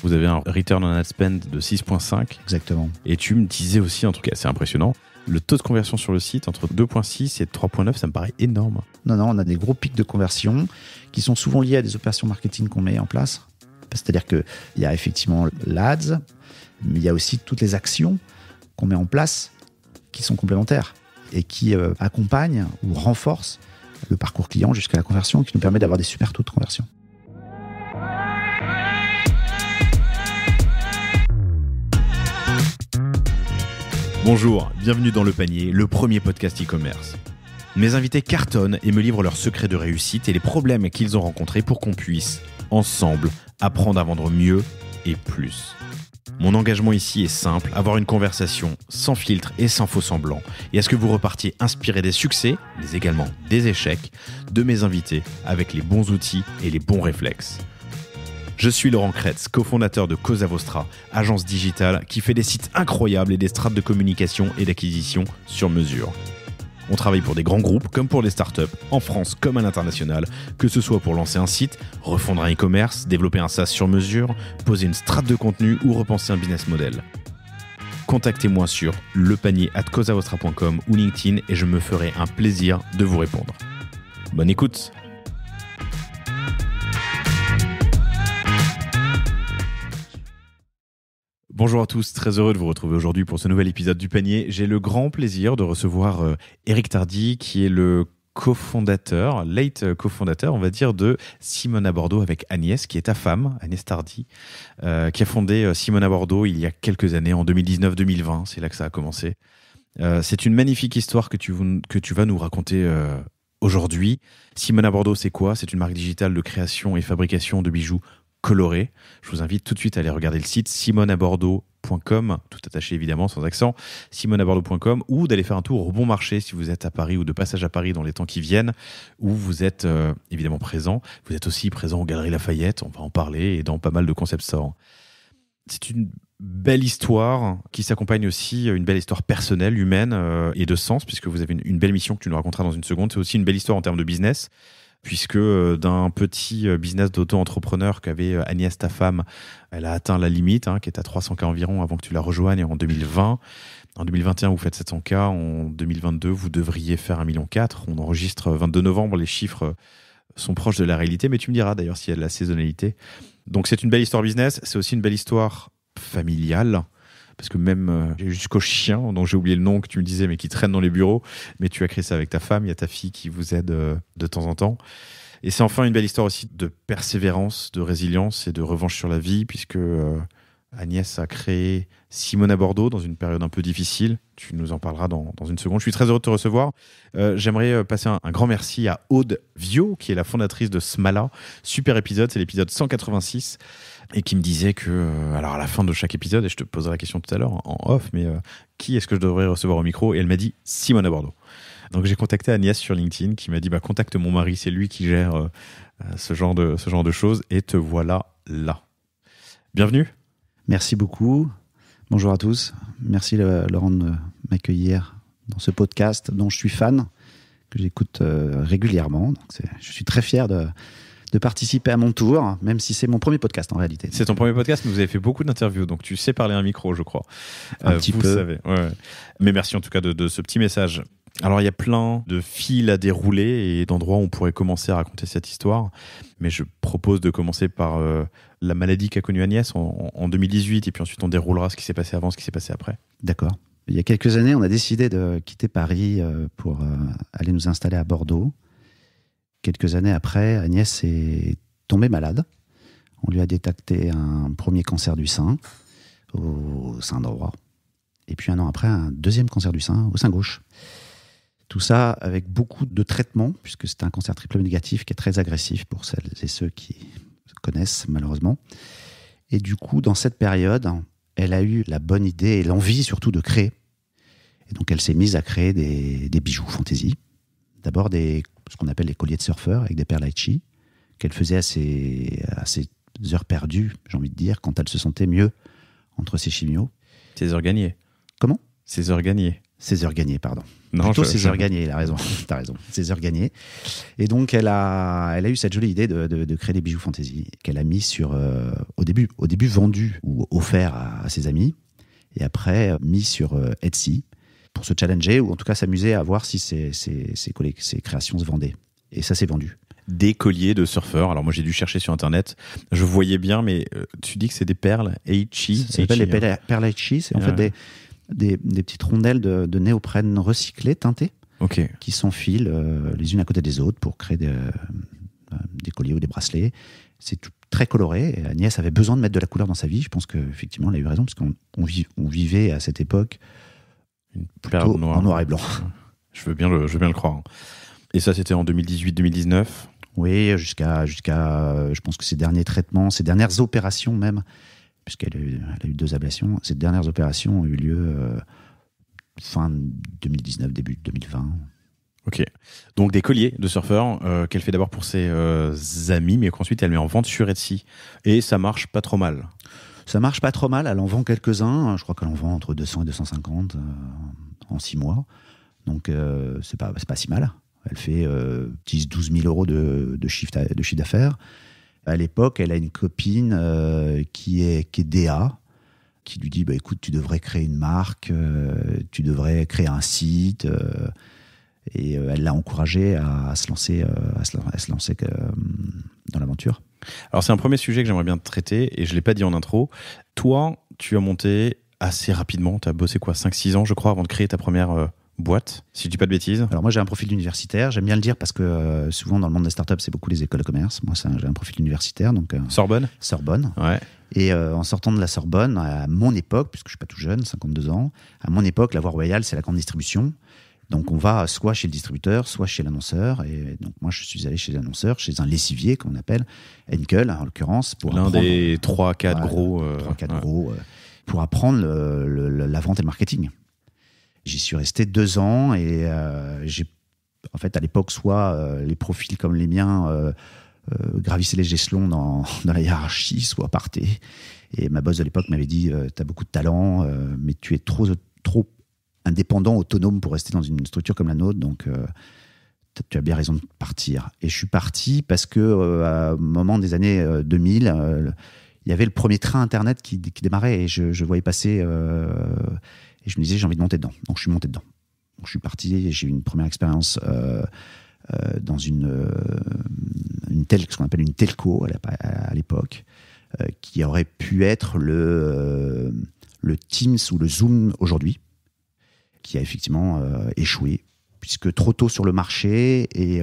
vous avez un return on ad spend de 6,5. Exactement. Et tu me disais aussi un truc assez impressionnant. Le taux de conversion sur le site, entre 2,6 et 3,9, ça me paraît énorme. Non, on a des gros pics de conversion qui sont souvent liés à des opérations marketing qu'on met en place. C'est-à-dire qu'il y a effectivement l'ADS, mais il y a aussi toutes les actions qu'on met en place qui sont complémentaires et qui accompagnent ou renforcent le parcours client jusqu'à la conversion, qui nous permet d'avoir des super taux de conversion. Bonjour, bienvenue dans Le Panier, le premier podcast e-commerce. Mes invités cartonnent et me livrent leurs secrets de réussite et les problèmes qu'ils ont rencontrés pour qu'on puisse, ensemble, apprendre à vendre mieux et plus. Mon engagement ici est simple, avoir une conversation sans filtre et sans faux semblant, et à ce que vous repartiez inspiré des succès, mais également des échecs, de mes invités avec les bons outils et les bons réflexes. Je suis Laurent Kretz, cofondateur de Cosa Vostra, agence digitale qui fait des sites incroyables et des strates de communication et d'acquisition sur mesure. On travaille pour des grands groupes comme pour des startups, en France comme à l'international, que ce soit pour lancer un site, refondre un e-commerce, développer un SaaS sur mesure, poser une strate de contenu ou repenser un business model. Contactez-moi sur lepanier@cosavostra.com ou LinkedIn et je me ferai un plaisir de vous répondre. Bonne écoute! Bonjour à tous, très heureux de vous retrouver aujourd'hui pour ce nouvel épisode du Panier. J'ai le grand plaisir de recevoir Eric Tardy, qui est le cofondateur, late cofondateur, on va dire, de Simona Bordeaux avec Agnès, qui est ta femme, Agnès Tardy, qui a fondé Simona Bordeaux il y a quelques années, en 2019-2020, c'est là que ça a commencé. C'est une magnifique histoire que tu vas nous raconter aujourd'hui. Simona Bordeaux, c'est quoi ? C'est une marque digitale de création et fabrication de bijoux coloré. Je vous invite tout de suite à aller regarder le site simonabordeaux.com, tout attaché évidemment, sans accent, simonabordeaux.com, ou d'aller faire un tour au Bon Marché si vous êtes à Paris ou de passage à Paris dans les temps qui viennent, où vous êtes évidemment présent. Vous êtes aussi présent aux Galeries Lafayette, on va en parler, et dans pas mal de concept stores. C'est une belle histoire qui s'accompagne aussi, une belle histoire personnelle, humaine et de sens, puisque vous avez une belle mission que tu nous raconteras dans une seconde. C'est aussi une belle histoire en termes de business, puisque d'un petit business d'auto-entrepreneur qu'avait Agnès, ta femme, elle a atteint la limite, qui est à 300K environ avant que tu la rejoignes en 2020. En 2021, vous faites 700K. En 2022, vous devriez faire 1,4 million. On enregistre 22 novembre. Les chiffres sont proches de la réalité, mais tu me diras d'ailleurs s'il y a de la saisonnalité. Donc c'est une belle histoire business. C'est aussi une belle histoire familiale. Parce que même jusqu'au chien, dont j'ai oublié le nom, que tu me disais, mais qui traîne dans les bureaux, mais tu as créé ça avec ta femme, il y a ta fille qui vous aide de temps en temps. Et c'est enfin une belle histoire aussi de persévérance, de résilience et de revanche sur la vie, puisque Agnès a créé Simona Bordeaux dans une période un peu difficile. Tu nous en parleras dans une seconde. Je suis très heureux de te recevoir. J'aimerais passer un grand merci à Aude Viau, qui est la fondatrice de Smala. Super épisode, c'est l'épisode 186. Et qui me disait que, alors à la fin de chaque épisode, et je te poserai la question tout à l'heure en off, mais qui est-ce que je devrais recevoir au micro ? Et elle m'a dit Simona Bordeaux. Donc j'ai contacté Agnès sur LinkedIn qui m'a dit contacte mon mari, c'est lui qui gère ce genre de choses, et te voilà là. Bienvenue. Merci beaucoup. Bonjour à tous. Merci Laurent de m'accueillir dans ce podcast dont je suis fan, que j'écoute régulièrement. Donc je suis très fier de participer à mon tour, même si c'est mon premier podcast en réalité. C'est ton premier podcast, mais vous avez fait beaucoup d'interviews, donc tu sais parler à un micro, je crois. Un petit peu. Savez. Ouais. Mais merci en tout cas de ce petit message. Alors il y a plein de fils à dérouler et d'endroits où on pourrait commencer à raconter cette histoire, mais je propose de commencer par la maladie qu'a connue Agnès en 2018, et puis ensuite on déroulera ce qui s'est passé avant, ce qui s'est passé après. D'accord. Il y a quelques années, on a décidé de quitter Paris pour aller nous installer à Bordeaux. Quelques années après, Agnès est tombée malade. On lui a détecté un premier cancer du sein, au sein droit. Et puis un an après, un deuxième cancer du sein, au sein gauche. Tout ça avec beaucoup de traitements, puisque c'est un cancer triple négatif qui est très agressif pour celles et ceux qui connaissent malheureusement. Et du coup, dans cette période, elle a eu la bonne idée et l'envie surtout de créer. Et donc elle s'est mise à créer des bijoux fantaisie. D'abord ce qu'on appelle les colliers de surfeur avec des perles Aichi, qu'elle faisait à ses heures perdues, j'ai envie de dire, quand elle se sentait mieux entre ses chimios. Ses heures gagnées. Comment ? Ses heures gagnées. Ses heures gagnées, pardon. Non, Plutôt ses heures gagnées, il a raison. T'as raison. Ses heures gagnées. Et donc, elle a eu cette jolie idée de créer des bijoux fantasy qu'elle a mis au début vendus ou offerts à ses amis. Et après, mis sur Etsy pour se challenger ou en tout cas s'amuser à voir si ses créations se vendaient. Et ça s'est vendu. Des colliers de surfeurs. Alors moi j'ai dû chercher sur internet. Je voyais bien, mais tu dis que c'est des perles Aichi. Ça s'appelle les perles Aichi. C'est en fait des petites rondelles de néoprène recyclées, teintées, qui s'enfilent les unes à côté des autres pour créer des colliers ou des bracelets. C'est très coloré. Et Agnès avait besoin de mettre de la couleur dans sa vie. Je pense qu'effectivement, elle a eu raison, parce qu'on vivait à cette époque plutôt en noir et blanc. Je veux bien le croire. Et ça, c'était en 2018-2019 ? Oui, jusqu'à je pense que ses derniers traitements, ses dernières opérations même, puisqu'elle a eu 2 ablations, ces dernières opérations ont eu lieu fin 2019, début 2020. Ok. Donc des colliers de surfeurs qu'elle fait d'abord pour ses amis, mais qu'ensuite elle met en vente sur Etsy. Et ça marche pas trop mal. Ça marche pas trop mal. Elle en vend quelques-uns. Je crois qu'elle en vend entre 200 et 250 en 6 mois. Donc c'est pas si mal. Elle fait 10-12 000 euros de chiffre d'affaires. À l'époque, elle a une copine qui est DA, qui lui dit écoute, tu devrais créer une marque, tu devrais créer un site. Et elle l'a encouragée à se lancer dans l'aventure. Alors c'est un premier sujet que j'aimerais bien traiter, et je ne l'ai pas dit en intro. Toi, tu as monté assez rapidement, tu as bossé 5-6 ans je crois avant de créer ta première boîte, si je ne dis pas de bêtises. Alors moi j'ai un profil d'universitaire, j'aime bien le dire parce que souvent dans le monde des startups c'est beaucoup les écoles de commerce. Moi j'ai un profil universitaire. Donc, Sorbonne. Ouais. Et en sortant de la Sorbonne, à mon époque, puisque je ne suis pas tout jeune, 52 ans, à mon époque la voie royale c'est la grande distribution. Donc on va soit chez le distributeur, soit chez l'annonceur. Et donc moi je suis allé chez l'annonceur, chez un lessivier qu'on appelle Henkel en l'occurrence, pour l'un des 3-4 gros, pour apprendre la vente et le marketing. J'y suis resté 2 ans et j'ai en fait à l'époque soit les profils comme les miens gravissaient les échelons dans la hiérarchie, soit partaient. Et ma boss de l'époque m'avait dit t'as beaucoup de talent, mais tu es trop indépendant, autonome pour rester dans une structure comme la nôtre, donc tu as bien raison de partir. Et je suis parti parce que à un moment des années 2000, il y avait le premier train internet qui démarrait et je voyais passer et je me disais j'ai envie de monter dedans. Donc je suis monté dedans. Donc je suis parti et j'ai eu une première expérience dans ce qu'on appelle une telco à l'époque, qui aurait pu être le Teams ou le Zoom aujourd'hui, qui a effectivement échoué, puisque trop tôt sur le marché et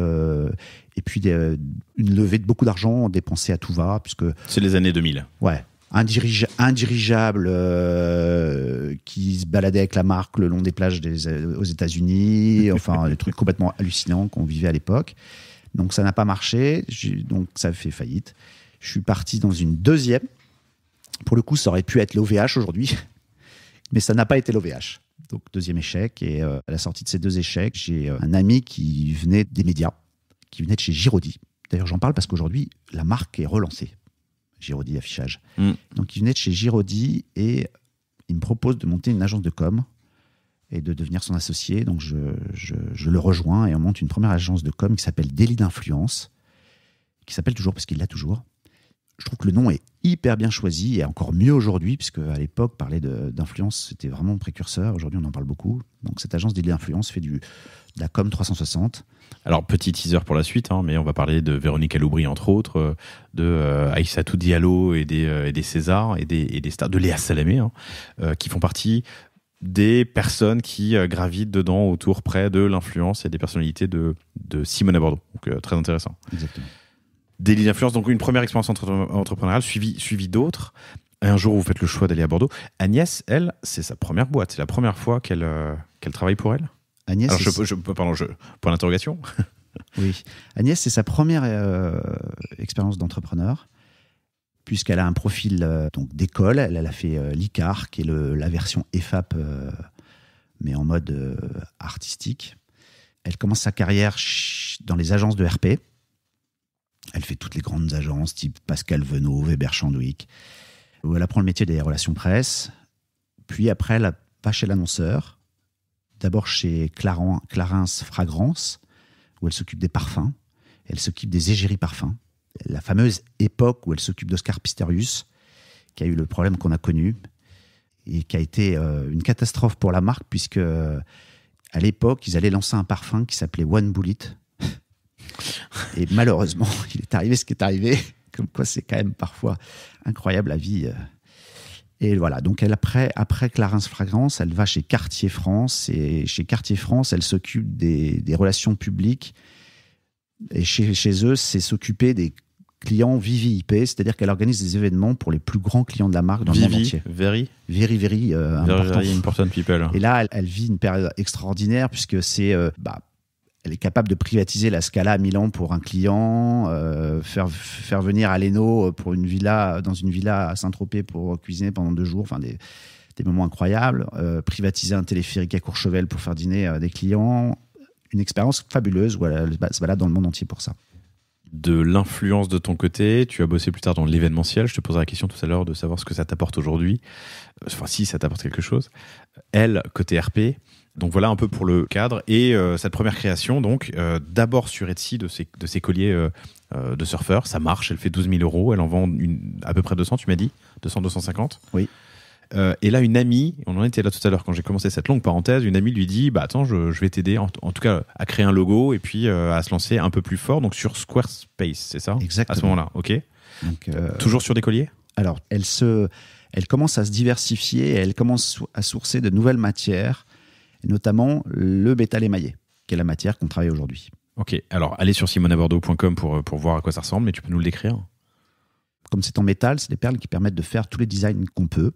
puis une levée de beaucoup d'argent dépensée à tout va, puisque c'est les années 2000. Ouais, un dirigeable qui se baladait avec la marque le long des plages aux États-Unis, enfin des trucs complètement hallucinants qu'on vivait à l'époque. Donc ça n'a pas marché, donc ça fait faillite. Je suis parti dans une deuxième. Pour le coup, ça aurait pu être l'OVH aujourd'hui, mais ça n'a pas été l'OVH. Donc, deuxième échec. Et à la sortie de ces 2 échecs, j'ai un ami qui venait des médias, qui venait de chez Giraudy. D'ailleurs, j'en parle parce qu'aujourd'hui, la marque est relancée. Giraudy Affichage. Donc, il venait de chez Giraudy et il me propose de monter une agence de com et de devenir son associé. Donc, je le rejoins et on monte une première agence de com qui s'appelle Délit d'influence, qui s'appelle toujours parce qu'il l'a toujours. Je trouve que le nom est hyper bien choisi et encore mieux aujourd'hui, puisque à l'époque, parler d'influence, c'était vraiment précurseur. Aujourd'hui, on en parle beaucoup. Donc, cette agence Délit d'influence fait de la com 360. Alors, petit teaser pour la suite, mais on va parler de Véronique Aloubry, entre autres, de Aïssatou Diallo et des Césars et des stars, de Léa Salamé, qui font partie des personnes qui gravitent dedans, autour, près de l'influence et des personnalités de Simone Bordeaux. Donc, très intéressant. Exactement. Délit d'influence, donc une première expérience entrepreneuriale suivie d'autres. Et un jour, vous faites le choix d'aller à Bordeaux. Agnès, elle, c'est sa première boîte. C'est la première fois qu'elle travaille pour elle. Agnès, alors, point d'interrogation. Oui. Agnès, c'est sa première expérience d'entrepreneur, puisqu'elle a un profil d'école. Elle a fait l'ICAR, qui est la version EFAP, mais en mode artistique. Elle commence sa carrière dans les agences de RP. Elle fait toutes les grandes agences, type Pascal Venot, Weber Chandwick, où elle apprend le métier des relations presse. Puis après, elle va chez l'annonceur. d'abord chez Clarins Fragrance, où elle s'occupe des parfums. Elle s'occupe des égéries parfums. La fameuse époque où elle s'occupe d'Oscar Pistorius, qui a eu le problème qu'on a connu et qui a été une catastrophe pour la marque, puisque à l'époque, ils allaient lancer un parfum qui s'appelait One Bullet. Et malheureusement, il est arrivé ce qui est arrivé. Comme quoi, c'est quand même parfois incroyable la vie. Et voilà, donc après Clarins Fragrance, elle va chez Cartier France. Et chez Cartier France, elle s'occupe des relations publiques. Et chez eux, c'est s'occuper des clients VVIP, c'est-à-dire qu'elle organise des événements pour les plus grands clients de la marque dans le monde entier. Very important people. Et là, elle vit une période extraordinaire puisque c'est, elle est capable de privatiser la Scala à Milan pour un client, faire venir Aleno pour dans une villa à Saint-Tropez pour cuisiner pendant 2 jours, enfin des moments incroyables, privatiser un téléphérique à Courchevel pour faire dîner des clients, une expérience fabuleuse où elle se balade dans le monde entier pour ça. De l'influence de ton côté, tu as bossé plus tard dans l'événementiel. Je te poserai la question tout à l'heure de savoir ce que ça t'apporte aujourd'hui. Enfin, si ça t'apporte quelque chose. Elle, côté RP. Donc voilà un peu pour le cadre. Et cette première création, donc, d'abord sur Etsy de ces colliers de surfeurs. Ça marche, elle fait 12 000 €. Elle en vend à peu près 200, tu m'as dit 200, 250. Oui. Et là, une amie, on en était là tout à l'heure quand j'ai commencé cette longue parenthèse, une amie lui dit attends, je vais t'aider en tout cas à créer un logo et puis à se lancer un peu plus fort, donc sur Squarespace, c'est ça? Exactement. À ce moment-là, ok. Donc, toujours sur des colliers? Alors, elle commence à se diversifier et elle commence à sourcer de nouvelles matières, et notamment le métal émaillé, qui est la matière qu'on travaille aujourd'hui. Ok, alors allez sur simonabordeaux.com pour voir à quoi ça ressemble, mais tu peux nous le décrire? Comme c'est en métal, c'est des perles qui permettent de faire tous les designs qu'on peut,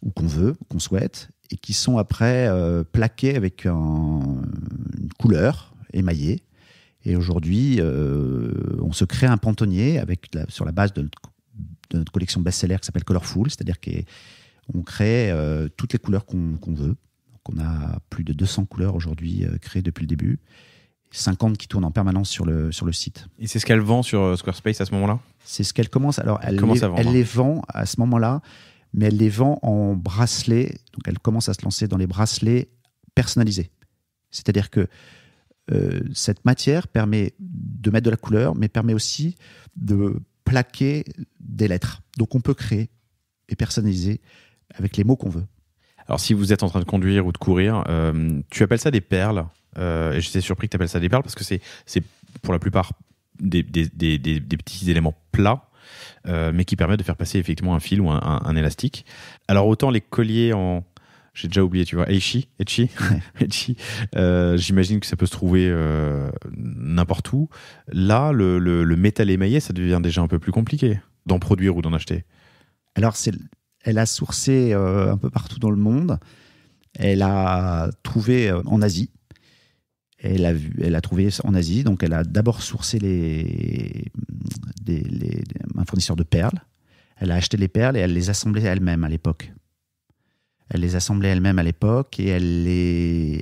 ou qu'on veut, qu'on souhaite, et qui sont après plaqués avec une couleur émaillée. Et aujourd'hui, on se crée un pantonnier sur la base de notre collection best-seller qui s'appelle Colorful, c'est-à-dire qu'on crée toutes les couleurs qu'on veut. Donc on a plus de 200 couleurs aujourd'hui créées depuis le début, 50 qui tournent en permanence sur le site. Et c'est ce qu'elle vend sur Squarespace à ce moment-là? C'est ce qu'elle commence. Alors, elle vendre, les vend à ce moment-là, mais elle les vend en bracelets. Donc, elle commence à se lancer dans les bracelets personnalisés. C'est-à-dire que cette matière permet de mettre de la couleur, mais permet aussi de plaquer des lettres. Donc, on peut créer et personnaliser avec les mots qu'on veut. Alors, si vous êtes en train de conduire ou de courir, tu appelles ça des perles. Et j'étais surpris que tu appelles ça des perles parce que c'est pour la plupart des petits éléments plats. Mais qui permet de faire passer effectivement un fil ou un élastique. Alors autant les colliers j'ai déjà oublié, tu vois, Eichi, j'imagine que ça peut se trouver n'importe où. Là, le métal émaillé, ça devient déjà un peu plus compliqué d'en produire ou d'en acheter. Alors, elle a sourcé un peu partout dans le monde. Elle a trouvé en Asie. Elle a trouvé en Asie, donc elle a d'abord sourcé un fournisseur de perles. Elle a acheté les perles et elle les assemblait elle-même à l'époque. Et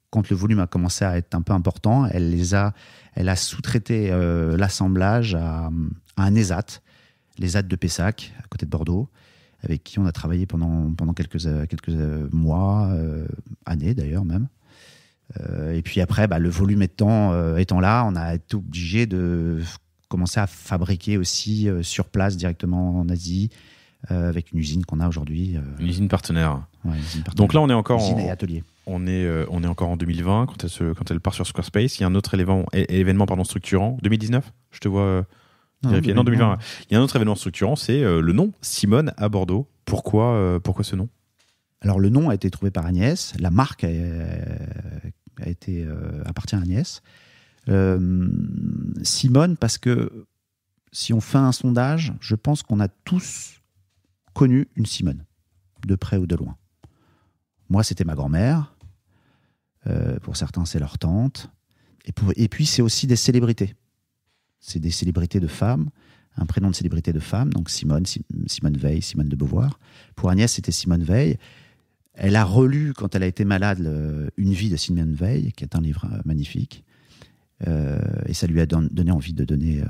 quand le volume a commencé à être un peu important, elle a sous-traité l'assemblage à un ESAT, l'ESAT de Pessac, à côté de Bordeaux, avec qui on a travaillé pendant quelques mois, années d'ailleurs même. Et puis après, le volume étant là, on a été obligé de commencer à fabriquer aussi sur place directement en Asie, avec une usine qu'on a aujourd'hui. Une usine partenaire. Ouais, usine partenaire. Donc là, on est encore usine et atelier. On est encore en 2020 quand elle part sur Squarespace. Il y a un autre événement structurant. 2019, je te vois vérifier. Non, 2020. Il y a un autre événement structurant, c'est le nom Simone à Bordeaux. Pourquoi ce nom? Alors le nom a été trouvé par Agnès, la marque appartient à Agnès. Simone, parce que si on fait un sondage, je pense qu'on a tous connu une Simone, de près ou de loin. Moi, c'était ma grand-mère. Pour certains, c'est leur tante. Et puis, c'est aussi des célébrités. C'est des célébrités de femmes, un prénom de célébrité de femme, donc Simone Veil, Simone de Beauvoir. Pour Agnès, c'était Simone Veil. Elle a relu, quand elle a été malade, Une vie de Simone Veil, qui est un livre magnifique. Et ça lui a donné envie de donner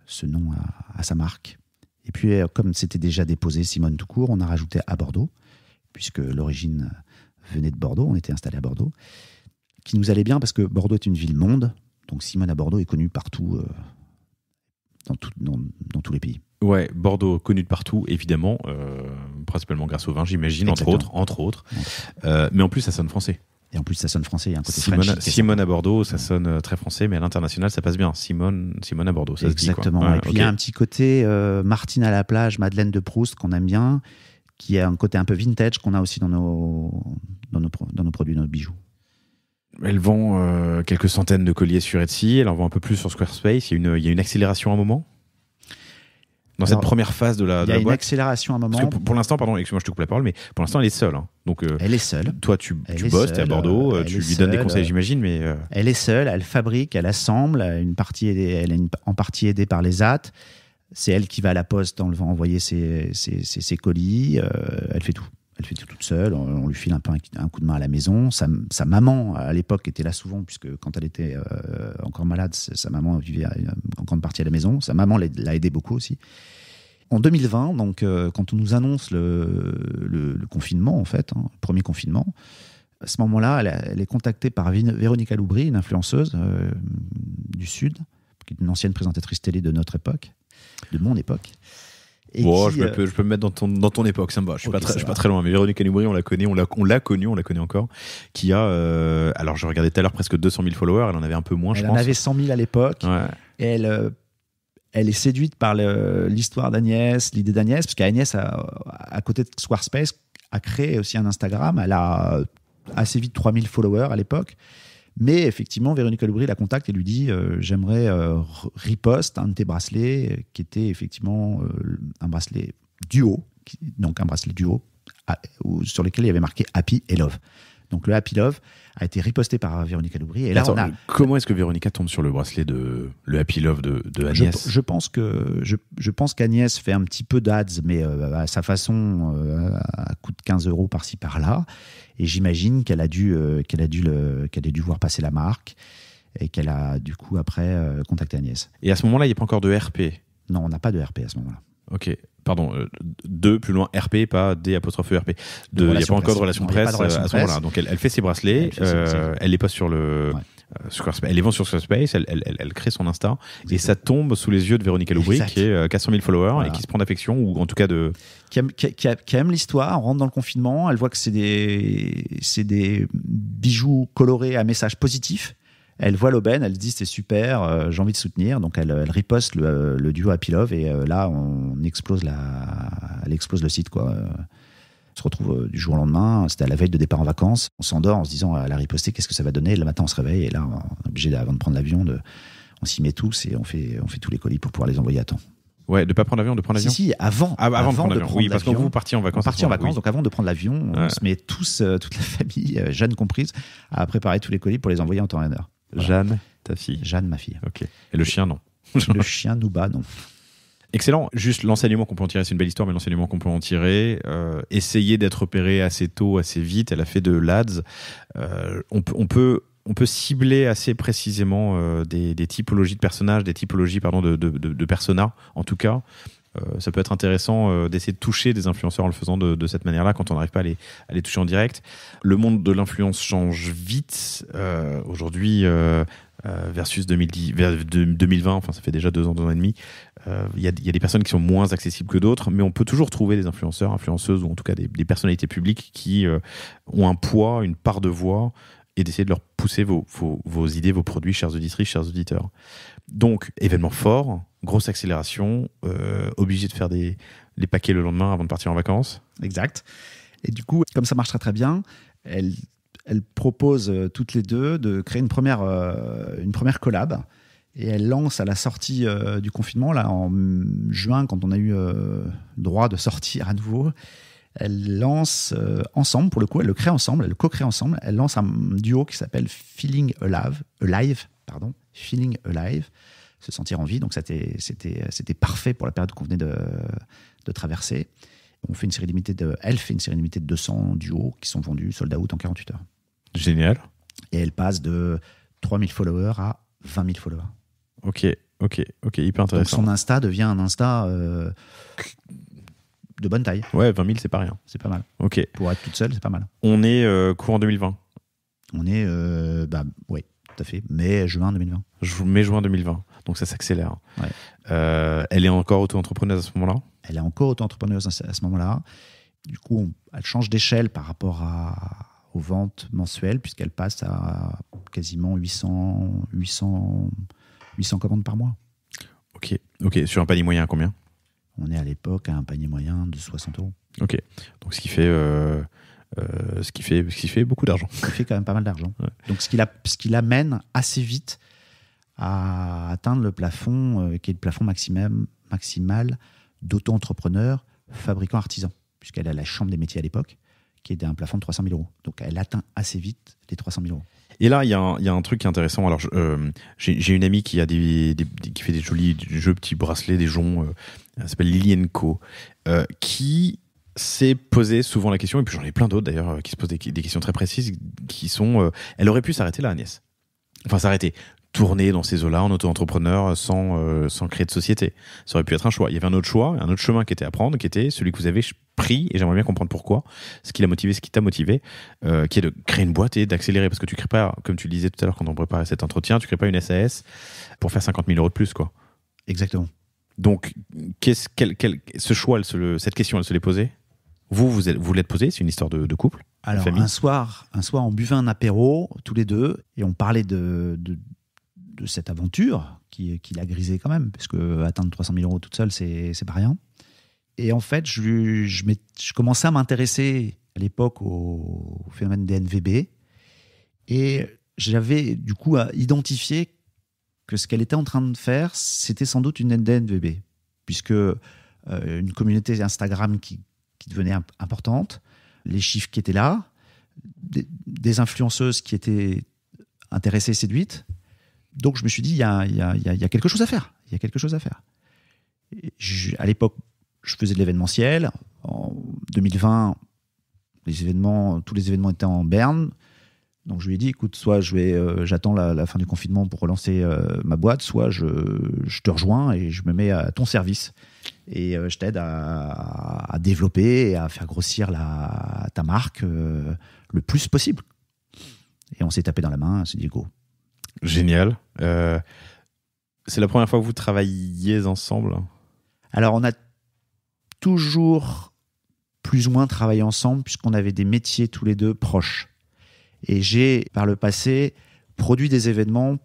ce nom à sa marque. Et puis, comme c'était déjà déposé Simone tout court, on a rajouté à Bordeaux, puisque l'origine venait de Bordeaux, on était installé à Bordeaux, qui nous allait bien parce que Bordeaux est une ville-monde, donc Simone à Bordeaux est connue partout, dans tous les pays. Ouais, Bordeaux connu de partout, évidemment, principalement grâce au vin, j'imagine, entre autres. Mais en plus, ça sonne français. Et en plus, ça sonne français, il y a un côté Simone à Bordeaux, ça sonne très français, mais à l'international, ça passe bien. Simone à Bordeaux, ça exactement. Se dit, quoi. Et puis, il y a un petit côté Martine à la plage, Madeleine de Proust, qu'on aime bien, qui a un côté un peu vintage qu'on a aussi dans nos produits, dans nos bijoux. Elle vend quelques centaines de colliers sur Etsy, elle en vend un peu plus sur Squarespace. Il y a une accélération à un moment cette première phase de la boîte. Il y a une accélération à un moment. Parce que pour l'instant, pardon, excuse-moi, je te coupe la parole, mais pour l'instant, elle est seule. Hein. Donc, elle est seule. Toi, tu bosses, t'es à Bordeaux, tu lui donnes des conseils, j'imagine, mais... Elle est seule, elle fabrique, elle assemble, elle est en partie aidée par les AT. C'est elle qui va à la poste envoyer ses colis. Elle fait tout. Elle fait tout toute seule. On lui file un peu un coup de main à la maison. Sa maman, à l'époque, était là souvent, puisque quand elle était encore malade, sa maman vivait en grande partie à la maison. Sa maman l'a aidé beaucoup aussi. En 2020, donc, quand on nous annonce le confinement, en fait, le premier confinement, à ce moment-là, elle est contactée par Véronica Loubry, une influenceuse du Sud, qui est une ancienne présentatrice télé de notre époque, de mon époque. Je peux me mettre dans ton époque, ça me va. Je suis pas très loin, mais Véronica Loubry, on l'a connue encore, qui a, alors je regardais tout à l'heure, presque 200 000 followers, elle en avait un peu moins, je pense. Elle en avait 100 000 à l'époque, ouais. Et elle est séduite par l'histoire d'Agnès, l'idée d'Agnès, parce qu'Agnès, à côté de Squarespace, a créé aussi un Instagram. Elle a assez vite 3000 followers à l'époque. Mais effectivement, Véronica Loubry la contacte et lui dit j'aimerais riposte un de tes bracelets, qui était effectivement un bracelet duo, sur lequel il y avait marqué Happy et Love. Donc le Happy Love a été riposté par Véronica Loubry. Et là, comment est-ce que Véronica tombe sur le bracelet le Happy Love de Agnès ? Je pense qu'Agnès fait un petit peu d'ads, mais à sa façon, à coût de 15 € par-ci par-là. Et j'imagine qu'elle a dû voir passer la marque et qu'elle a du coup après contacté Agnès. Et à ce moment-là, il n'y a pas encore de RP ? Non, on n'a pas de RP à ce moment-là. Ok, pardon, plus loin, RP, pas D''ERP. Il n'y a pas encore de relation presse à ce moment-là. Donc elle fait ses bracelets, elle les poste sur le... Ouais. Squarespace, elle les vend sur Squarespace, elle crée son Insta. Exactement. Et ça tombe sous les yeux de Véronica Loubry, qui est 400 000 followers, voilà. Et qui se prend d'affection, ou en tout cas de... Qui aime l'histoire, on rentre dans le confinement, elle voit que c'est des bijoux colorés à message positif. Elle voit l'aubaine, elle dit c'est super, j'ai envie de soutenir. Donc elle riposte le duo Happy Love, et là elle explose le site, quoi. On se retrouve du jour au lendemain, c'était à la veille de départ en vacances, on s'endort en se disant elle a riposté, qu'est-ce que ça va donner. Et le matin on se réveille, et là on est obligé, avant de prendre l'avion, on s'y met tous, et on fait tous les colis pour pouvoir les envoyer à temps. Ouais, de pas prendre l'avion, de prendre l'avion. Si, avant de prendre l'avion. Oui, parce que vous partiez en vacances. On partit en vacances, donc avant de prendre l'avion, on se met tous, toute la famille, Jeanne comprise, à préparer tous les colis pour les envoyer en temps et en heure. Voilà. Jeanne, ta fille. Jeanne, ma fille. Ok. Et le chien, non. Le chien nous bat, non. Excellent. Juste l'enseignement qu'on peut en tirer, c'est une belle histoire, mais l'enseignement qu'on peut en tirer, essayer d'être repéré assez tôt, assez vite. Elle a fait de l'ADS. On peut cibler assez précisément des typologies de personnages, des typologies de personas, en tout cas. Ça peut être intéressant d'essayer de toucher des influenceurs en le faisant de cette manière-là, quand on n'arrive pas à les toucher en direct. Le monde de l'influence change vite. Aujourd'hui, versus 2020, enfin ça fait déjà 2 ans et demi, il y a des personnes qui sont moins accessibles que d'autres, mais on peut toujours trouver des influenceurs, influenceuses, ou en tout cas des personnalités publiques qui ont un poids, une part de voix, et d'essayer de leur pousser vos idées, vos produits, chères auditrices, chers auditeurs. Donc, événement fort, grosse accélération, obligé de faire les paquets le lendemain avant de partir en vacances. Exact. Et du coup, comme ça marche très très bien, elle propose toutes les deux de créer une première collab. Et elle lance à la sortie du confinement, là, en juin, quand on a eu droit de sortir à nouveau. Elle lance ensemble, pour le coup, elle le crée ensemble, elle le co-crée ensemble. Elle lance un duo qui s'appelle Feeling Alive, Feeling Alive, se sentir en vie. Donc c'était parfait pour la période qu'on venait de traverser. Elle fait une série limitée de 200 duos qui sont vendus sold out en 48 heures. Génial. Et elle passe de 3000 followers à 20 000 followers. Ok, hyper intéressant. Donc son Insta devient un Insta de bonne taille. Ouais, 20 000, c'est pas rien. C'est pas mal. Ok. Pour être toute seule, c'est pas mal. On est courant 2020. On est, oui, tout à fait, mai-juin 2020. Mai-juin 2020. Donc ça s'accélère. Ouais. Elle est encore auto-entrepreneuse à ce moment-là? Elle est encore auto-entrepreneuse à ce moment-là. Du coup, elle change d'échelle par rapport aux ventes mensuelles, puisqu'elle passe à quasiment 800 commandes par mois. Ok. Sur un panier moyen à combien? On est à l'époque à un panier moyen de 60 €. Ok. Donc ce qui fait beaucoup d'argent. Ça fait quand même pas mal d'argent. Ouais. Donc ce qui l'amène assez vite à atteindre le plafond, qui est le plafond maximal d'auto-entrepreneurs fabricants artisans, puisqu'elle a la chambre des métiers à l'époque, qui est d'un plafond de 300 000 €. Donc elle atteint assez vite les 300 000 €. Et là, il y a un truc qui est intéressant. Alors, j'ai une amie qui fait des jolis jeux, petits bracelets, des joncs. Elle s'appelle Lilienko, qui s'est posé souvent la question, et puis j'en ai plein d'autres d'ailleurs, qui se posent des questions très précises, qui sont... elle aurait pu s'arrêter là, Agnès. Enfin, s'arrêter. Tourner dans ces eaux-là en auto-entrepreneur sans créer de société. Ça aurait pu être un choix. Il y avait un autre choix, un autre chemin qui était à prendre, qui était celui que vous avez pris, et j'aimerais bien comprendre pourquoi, ce qui l'a motivé, ce qui t'a motivé, qui est de créer une boîte et d'accélérer, parce que tu crées pas, comme tu le disais tout à l'heure quand on préparait cet entretien, tu crées pas une SAS pour faire 50 000 € de plus, quoi. Exactement. Donc, ce choix, cette question, elle se l'est posée? Vous l'êtes posée? C'est une histoire de couple? Alors, un soir, on buvait un apéro, tous les deux, et on parlait de cette aventure qui l'a grisé quand même, parce que atteindre 300 000 € toute seule, c'est pas rien. Et en fait, je commençais à m'intéresser à l'époque au phénomène des NVB, et j'avais du coup identifié que ce qu'elle était en train de faire, c'était sans doute une NVB, puisque une communauté Instagram qui devenait importante, les chiffres qui étaient là, des influenceuses qui étaient intéressées, séduites. Donc je me suis dit, il y a quelque chose à faire. Il y a quelque chose à faire. À l'époque, je faisais de l'événementiel. En 2020, tous les événements étaient en berne. Donc je lui ai dit, écoute, soit j'attends la fin du confinement pour relancer ma boîte, soit je te rejoins et je me mets à ton service. Et je t'aide à développer et à faire grossir ta marque le plus possible. Et on s'est tapé dans la main, on s'est dit go. Génial. C'est la première fois que vous travailliez ensemble? Alors, on a toujours plus ou moins travaillé ensemble puisqu'on avait des métiers tous les deux proches. Et j'ai, par le passé, produit des événements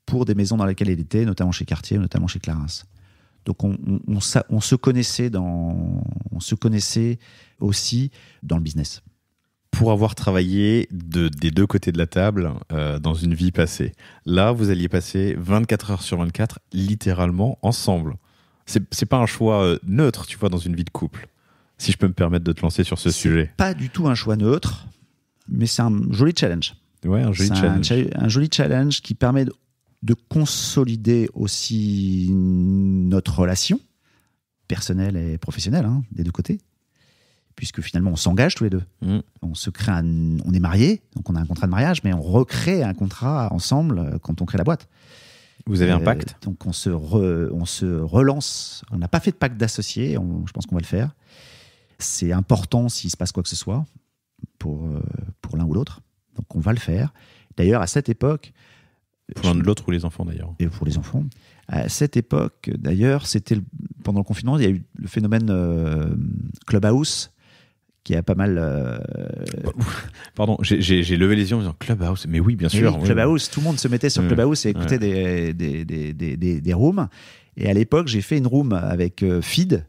pour des maisons dans lesquelles elle était, notamment chez Cartier, notamment chez Clarins. Donc, on se connaissait aussi dans le business. Pour avoir travaillé des deux côtés de la table dans une vie passée. Là, vous alliez passer 24 heures sur 24, littéralement, ensemble. C'est pas un choix neutre, tu vois, dans une vie de couple. Si je peux me permettre de te lancer sur ce sujet. Pas du tout un choix neutre, mais c'est un joli challenge. Ouais, un joli challenge. Un joli challenge qui permet de consolider aussi notre relation personnelle et professionnelle, des deux côtés. Puisque finalement on s'engage tous les deux. On est mariés, donc on a un contrat de mariage, mais on recrée un contrat ensemble quand on crée la boîte. Vous avez un pacte? Donc on se relance. On n'a pas fait de pacte d'associés, je pense qu'on va le faire. C'est important s'il se passe quoi que ce soit pour l'un ou l'autre. Donc on va le faire. D'ailleurs, à cette époque... Pour l'un de l'autre ou les enfants d'ailleurs? Et pour les enfants. À cette époque, d'ailleurs, pendant le confinement, il y a eu le phénomène Clubhouse, qui a pas mal... Pardon, j'ai levé les yeux en disant Clubhouse, mais oui, bien sûr. Oui, Clubhouse, tout le monde se mettait sur Clubhouse et écoutait des rooms. Et à l'époque, j'ai fait une room avec Feed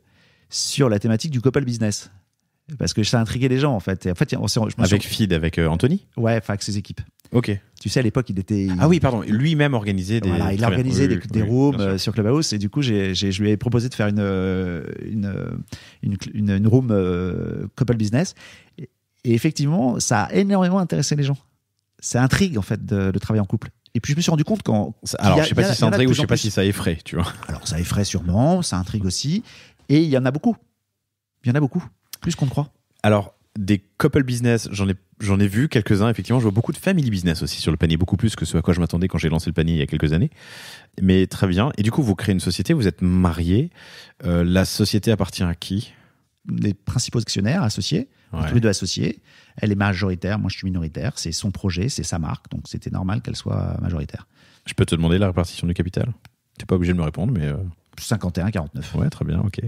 sur la thématique du couple business. Parce que ça intriguait les gens, en fait. Et en fait Feed, avec Anthony? Ouais, avec ses équipes. Ok. Tu sais, à l'époque, il était... Ah oui, pardon, lui-même organisait des... Voilà, il a organisé des rooms sur Clubhouse, et du coup, je lui ai proposé de faire une room couple business. Et effectivement, ça a énormément intéressé les gens. Ça intrigue, en fait, de travailler en couple. Et puis, je me suis rendu compte Alors, je sais pas si ça intrigue ou je sais pas si ça effraie, tu vois. Alors, ça effraie sûrement, ça intrigue aussi. Et il y en a beaucoup. Il y en a beaucoup. Plus qu'on ne croit. Alors, des couple business, j'en ai vu quelques-uns, effectivement. Je vois beaucoup de family business aussi sur le panier, beaucoup plus que ce à quoi je m'attendais quand j'ai lancé le panier il y a quelques années. Mais très bien. Et du coup, vous créez une société, vous êtes mariés. La société appartient à qui? les principaux actionnaires associés, tous les deux associés. Elle est majoritaire, moi je suis minoritaire. C'est son projet, c'est sa marque, donc c'était normal qu'elle soit majoritaire. Je peux te demander la répartition du capital ? Tu n'es pas obligé de me répondre, mais... 51-49. Ouais, très bien, ok.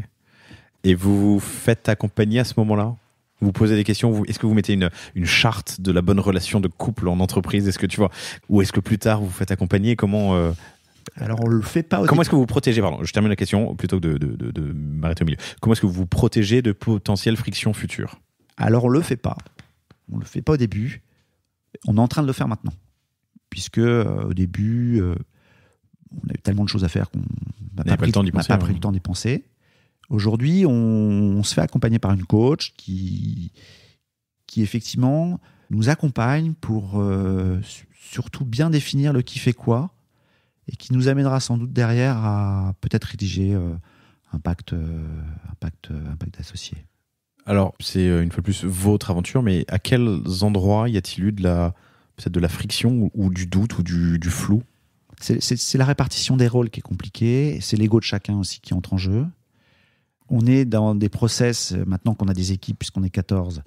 Et vous vous faites accompagner à ce moment-là ? Vous posez des questions, est-ce que vous mettez une charte de la bonne relation de couple en entreprise ? Est-ce que tu vois, ou est-ce que plus tard vous vous faites accompagner ? Comment Alors on le fait pas. Comment est-ce que vous vous protégez ? Pardon, je termine la question plutôt que de m'arrêter au milieu. Comment est-ce que vous vous protégez de potentielles frictions futures ? Alors on le fait pas. On le fait pas au début. On est en train de le faire maintenant, puisque au début on a eu tellement de choses à faire qu'on n'a pas pris le temps d'y penser. Aujourd'hui, on se fait accompagner par une coach qui effectivement nous accompagne pour surtout bien définir le qui fait quoi et qui nous amènera sans doute derrière à peut-être rédiger un pacte d'associés. Alors, c'est une fois de plus votre aventure, mais à quels endroits y a-t-il eu peut-être de la friction ou du doute ou du flou ? C'est la répartition des rôles qui est compliquée, c'est l'ego de chacun aussi qui entre en jeu. On est dans des process, maintenant qu'on a des équipes, puisqu'on est 14,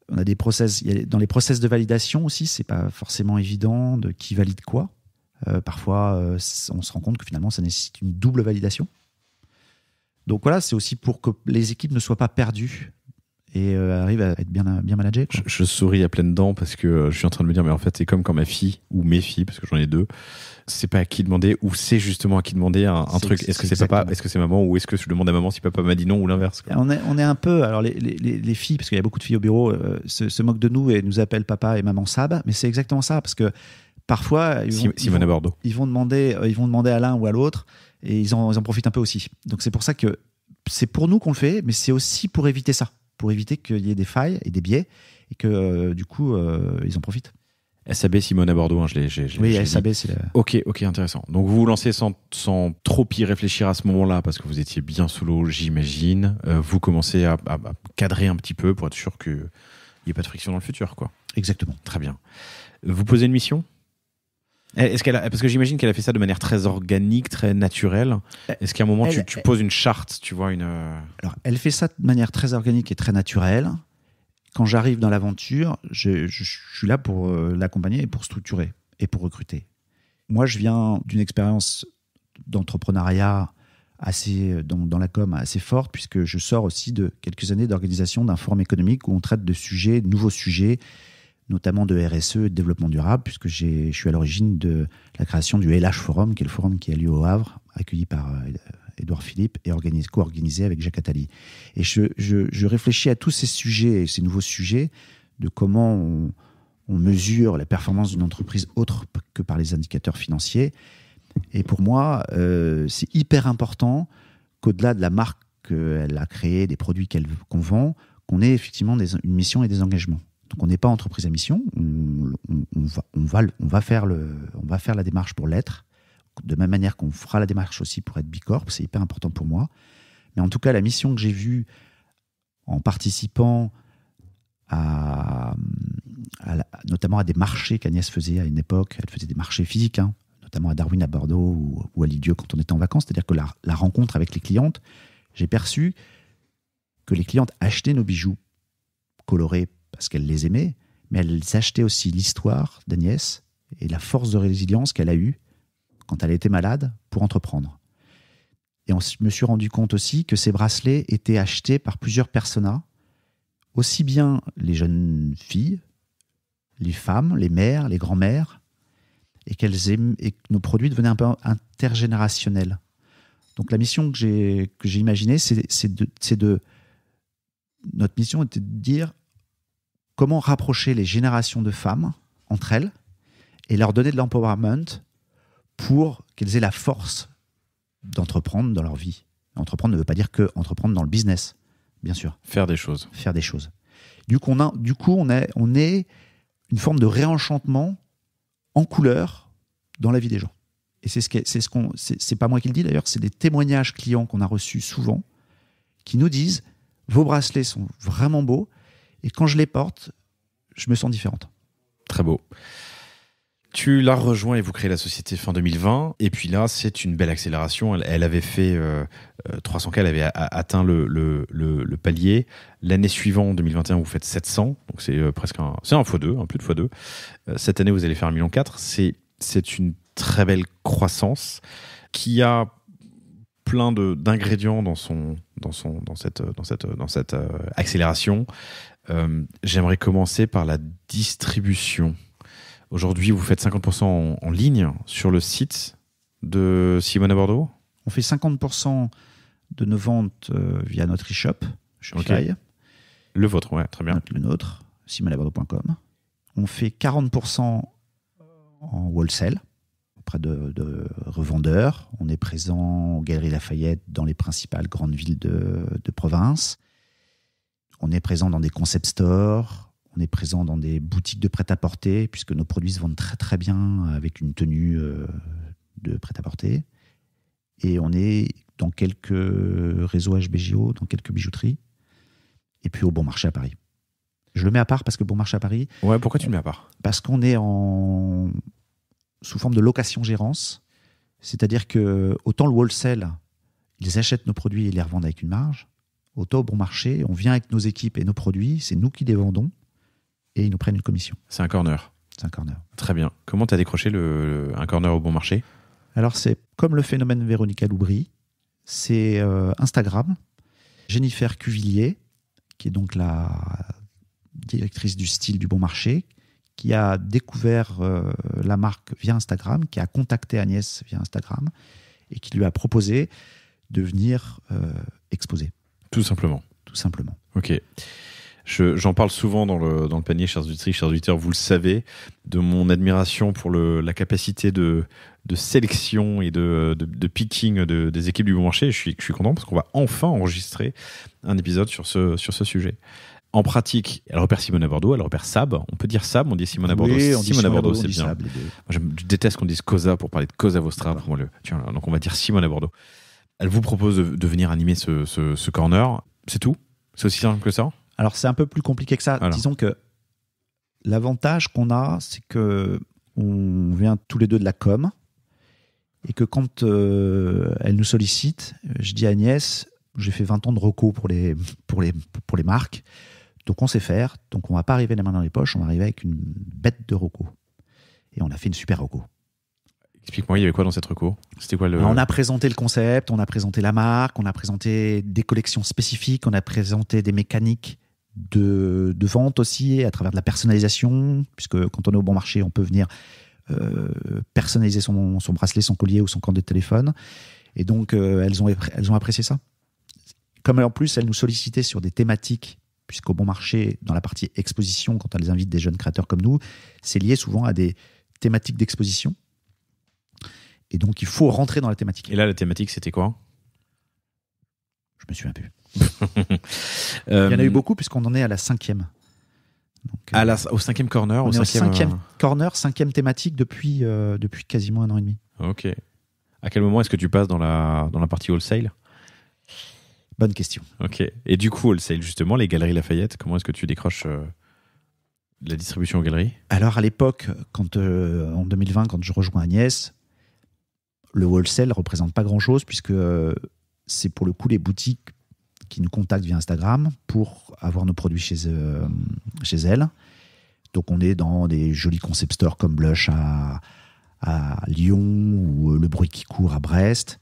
on a des process, dans les process de validation aussi, c'est pas forcément évident de qui valide quoi. Parfois, on se rend compte que finalement, ça nécessite une double validation. Donc voilà, c'est aussi pour que les équipes ne soient pas perdues et arrivent à être bien managées. Je souris à pleines dents parce que je suis en train de me dire, mais en fait, c'est comme quand ma fille, ou mes filles, parce que j'en ai deux, c'est pas à qui demander, ou c'est justement à qui demander un truc. Est-ce que c'est papa, est-ce que c'est maman, ou est-ce que je demande à maman si papa m'a dit non, ou l'inverse, quoi. On est un peu, alors les filles, parce qu'il y a beaucoup de filles au bureau, se moquent de nous et nous appellent papa et maman Sab, mais c'est exactement ça, parce que parfois, Simone à Bordeaux. Ils vont demander à l'un ou à l'autre, et ils en profitent un peu aussi. Donc c'est pour ça que c'est pour nous qu'on le fait, mais c'est aussi pour éviter ça, pour éviter qu'il y ait des failles et des biais, et que du coup, ils en profitent. SAB Simone à Bordeaux, oui, SAB, c'est Ok, intéressant. Donc vous vous lancez sans trop y réfléchir à ce moment-là, parce que vous étiez bien sous l'eau, j'imagine. Vous commencez à cadrer un petit peu pour être sûr qu'il n'y ait pas de friction dans le futur, quoi. Exactement. Très bien. Vous posez une mission ? Parce que j'imagine qu'elle a fait ça de manière très organique, très naturelle. Est-ce qu'à un moment, tu poses une charte, tu vois Alors, elle fait ça de manière très organique et très naturelle. Quand j'arrive dans l'aventure, je suis là pour l'accompagner et pour structurer et pour recruter. Moi, je viens d'une expérience d'entrepreneuriat assez dans la com assez forte, puisque je sors aussi de quelques années d'organisation d'un forum économique où on traite de nouveaux sujets, notamment de RSE et de développement durable, puisque je suis à l'origine de la création du LH Forum, qui est le forum qui a lieu au Havre, accueilli par Édouard Philippe et co-organisé avec Jacques Attali. Et je réfléchis à tous ces sujets, ces nouveaux sujets, de comment on mesure la performance d'une entreprise autre que par les indicateurs financiers. Et pour moi, c'est hyper important qu'au-delà de la marque qu'elle a créée, des produits qu'on vend, qu'on ait effectivement une mission et des engagements. Donc on n'est pas entreprise à mission, on va faire la démarche pour l'être, de même manière qu'on fera la démarche aussi pour être Bicorp, c'est hyper important pour moi. Mais en tout cas, la mission que j'ai vue en participant notamment à des marchés qu'Agnès faisait à une époque, elle faisait des marchés physiques, notamment à Darwin à Bordeaux ou à Lisieux quand on était en vacances, c'est-à-dire que la rencontre avec les clientes, j'ai perçu que les clientes achetaient nos bijoux colorés parce qu'elles les aimaient, mais elles achetaient aussi l'histoire d'Agnès et la force de résilience qu'elle a eue quand elle était malade pour entreprendre. Et je me suis rendu compte aussi que ces bracelets étaient achetés par plusieurs personas, aussi bien les jeunes filles, les femmes, les mères, les grands-mères, et que nos produits devenaient un peu intergénérationnels. Donc la mission que j'ai imaginée, notre mission était de dire comment rapprocher les générations de femmes entre elles et leur donner de l'empowerment pour qu'elles aient la force d'entreprendre dans leur vie. Entreprendre ne veut pas dire que entreprendre dans le business, bien sûr. Faire des choses. Du coup, on est une forme de réenchantement en couleur dans la vie des gens. Et c'est pas moi qui le dis d'ailleurs, c'est des témoignages clients qu'on a reçus souvent qui nous disent « Vos bracelets sont vraiment beaux et quand je les porte, je me sens différente. » Très beau. Tu l'as rejoint et vous créez la société fin 2020. Et puis là, c'est une belle accélération. Elle avait fait 300K, elle avait atteint le palier. L'année suivante, 2021, vous faites 700. Donc c'est presque c'est un x2, un plus de x2. Cette année, vous allez faire 1,4 million. C'est une très belle croissance qui a plein d'ingrédients dans cette accélération. J'aimerais commencer par la distribution. Aujourd'hui, vous faites 50% en ligne sur le site de Simone à Bordeaux. On fait 50% de nos ventes via notre e-shop, Shopify. Okay. Le vôtre, ouais, très bien. Le nôtre, simoneabordeaux.com. On fait 40% en wholesale, auprès de revendeurs. On est présent aux Galeries Lafayette dans les principales grandes villes de province. On est présent dans des concept stores. On est présent dans des boutiques de prêt-à-porter, puisque nos produits se vendent très très bien avec une tenue de prêt-à-porter. Et on est dans quelques réseaux HBJO, dans quelques bijouteries. Et puis au Bon Marché à Paris. Je le mets à part parce que Bon Marché à Paris... Ouais, pourquoi tu le mets à part ? Parce qu'on est sous forme de location-gérance. C'est-à-dire que autant le wholesale, ils achètent nos produits et les revendent avec une marge. Autant au Bon Marché, on vient avec nos équipes et nos produits, c'est nous qui les vendons. Et ils nous prennent une commission. C'est un corner. C'est un corner. Très bien. Comment tu as décroché un corner au Bon Marché ? Alors, c'est comme le phénomène Véronica Loubry. C'est Instagram. Jennifer Cuvillier, qui est donc la directrice du style du Bon Marché, qui a découvert la marque via Instagram, qui a contacté Agnès via Instagram et qui lui a proposé de venir exposer. Tout simplement. Tout simplement. Ok. J'en parle souvent dans le panier, chers auditrices, chers auditeurs, vous le savez, de mon admiration pour la capacité de sélection et de picking des équipes du Bon Marché. Je suis content parce qu'on va enfin enregistrer un épisode sur ce sujet. En pratique, elle repère Simone à Bordeaux, elle repère Sab. On peut dire Sab, on dit Simone à Bordeaux. Oui, Simone à Bordeaux, c'est bien. Sab, moi, je déteste qu'on dise Cosa pour parler de Cosa Vostra. Pour moi, donc on va dire Simone à Bordeaux. Elle vous propose de venir animer ce corner. C'est tout ? C'est aussi simple que ça ? Alors, c'est un peu plus compliqué que ça. Voilà. Disons que l'avantage qu'on a, c'est qu'on vient tous les deux de la com et que quand elle nous sollicite, je dis à Agnès, j'ai fait 20 ans de reco pour les marques, donc on sait faire, donc on ne va pas arriver les mains dans les poches, on va arriver avec une bête de reco. Et on a fait une super reco. Explique-moi, il y avait quoi dans cette reco ? C'était quoi On a présenté le concept, on a présenté la marque, on a présenté des collections spécifiques, on a présenté des mécaniques de vente aussi, à travers de la personnalisation, puisque quand on est au Bon Marché, on peut venir personnaliser son bracelet, son collier ou son cornet de téléphone. Et donc, elles ont apprécié ça. Comme en plus, elles nous sollicitaient sur des thématiques, puisqu'au Bon Marché, dans la partie exposition, quand elles invitent des jeunes créateurs comme nous, c'est lié souvent à des thématiques d'exposition. Et donc, il faut rentrer dans la thématique. Et là, la thématique, c'était quoi ? Je me souviens plus. Il y en a eu beaucoup, puisqu'on en est à la 5e. Donc, au 5e corner, on est au 5e corner, 5e thématique depuis quasiment 1 an et demi. Ok. À quel moment est-ce que tu passes dans la partie wholesale ? Bonne question. Ok. Et du coup, wholesale, justement, les Galeries Lafayette, comment est-ce que tu décroches la distribution aux galeries ? Alors, à l'époque, en 2020, quand je rejoins Agnès, le wholesale ne représente pas grand-chose, puisque c'est pour le coup les boutiques qui nous contactent via Instagram pour avoir nos produits chez elles. Donc, on est dans des jolis concept stores comme Blush à Lyon ou Le Bruit qui court à Brest,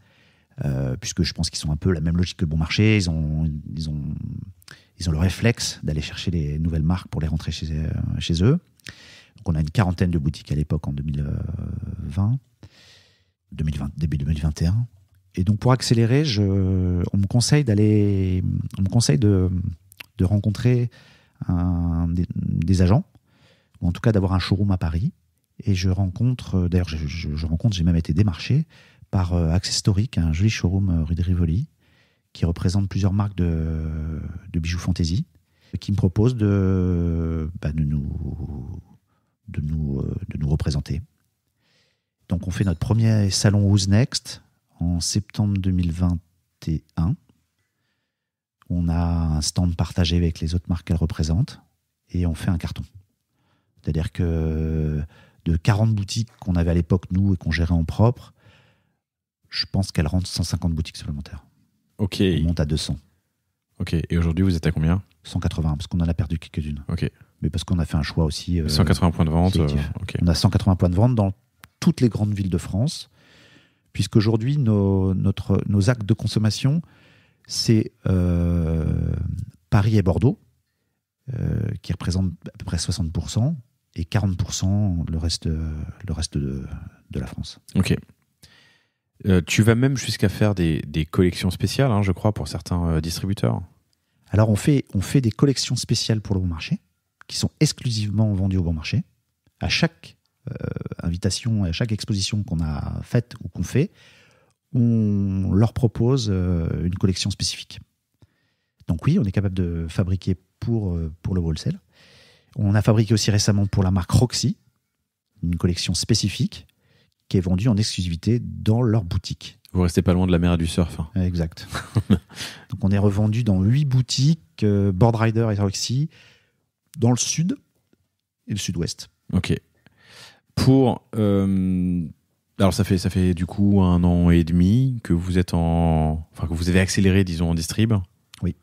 puisque je pense qu'ils sont un peu la même logique que le Bon Marché. Ils ont le réflexe d'aller chercher les nouvelles marques pour les rentrer chez eux. Donc, on a une 40aine de boutiques à l'époque en 2020, début 2021. Et donc, pour accélérer, on me conseille de rencontrer des agents, ou en tout cas d'avoir un showroom à Paris. Et j'ai même été démarché par Accesstoric, un joli showroom rue de Rivoli, qui représente plusieurs marques de bijoux fantasy, qui me propose de nous représenter. Donc, on fait notre premier salon Who's Next en septembre 2021. On a un stand partagé avec les autres marques qu'elle représente et on fait un carton. C'est-à-dire que de 40 boutiques qu'on avait à l'époque, nous, et qu'on gérait en propre, je pense qu'elle rentre 150 boutiques supplémentaires. Ok. On monte à 200. Ok. Et aujourd'hui, vous êtes à combien? 180, parce qu'on en a perdu quelques-unes. Ok. Mais parce qu'on a fait un choix aussi. 180 points de vente. Ok. On a 180 points de vente dans toutes les grandes villes de France, puisqu'aujourd'hui, nos actes de consommation, c'est Paris et Bordeaux, qui représentent à peu près 60%, et 40% le reste de la France. Ok. Tu vas même jusqu'à faire des collections spéciales, je crois, pour certains distributeurs. Alors, on fait des collections spéciales pour le bon marché, qui sont exclusivement vendues au bon marché. À chaque invitation, à chaque exposition qu'on a faite ou qu'on fait, on leur propose une collection spécifique. Donc oui, on est capable de fabriquer pour le wholesale. On a fabriqué aussi récemment pour la marque Roxy une collection spécifique qui est vendue en exclusivité dans leur boutique. Vous restez pas loin de la mer et du surf. Exact. Donc on est revendu dans 8 boutiques, Boardrider et Roxy, dans le sud et le sud-ouest. Ok. Alors ça fait du coup 1 an et demi que vous êtes que vous avez accéléré, disons, en distrib. Oui.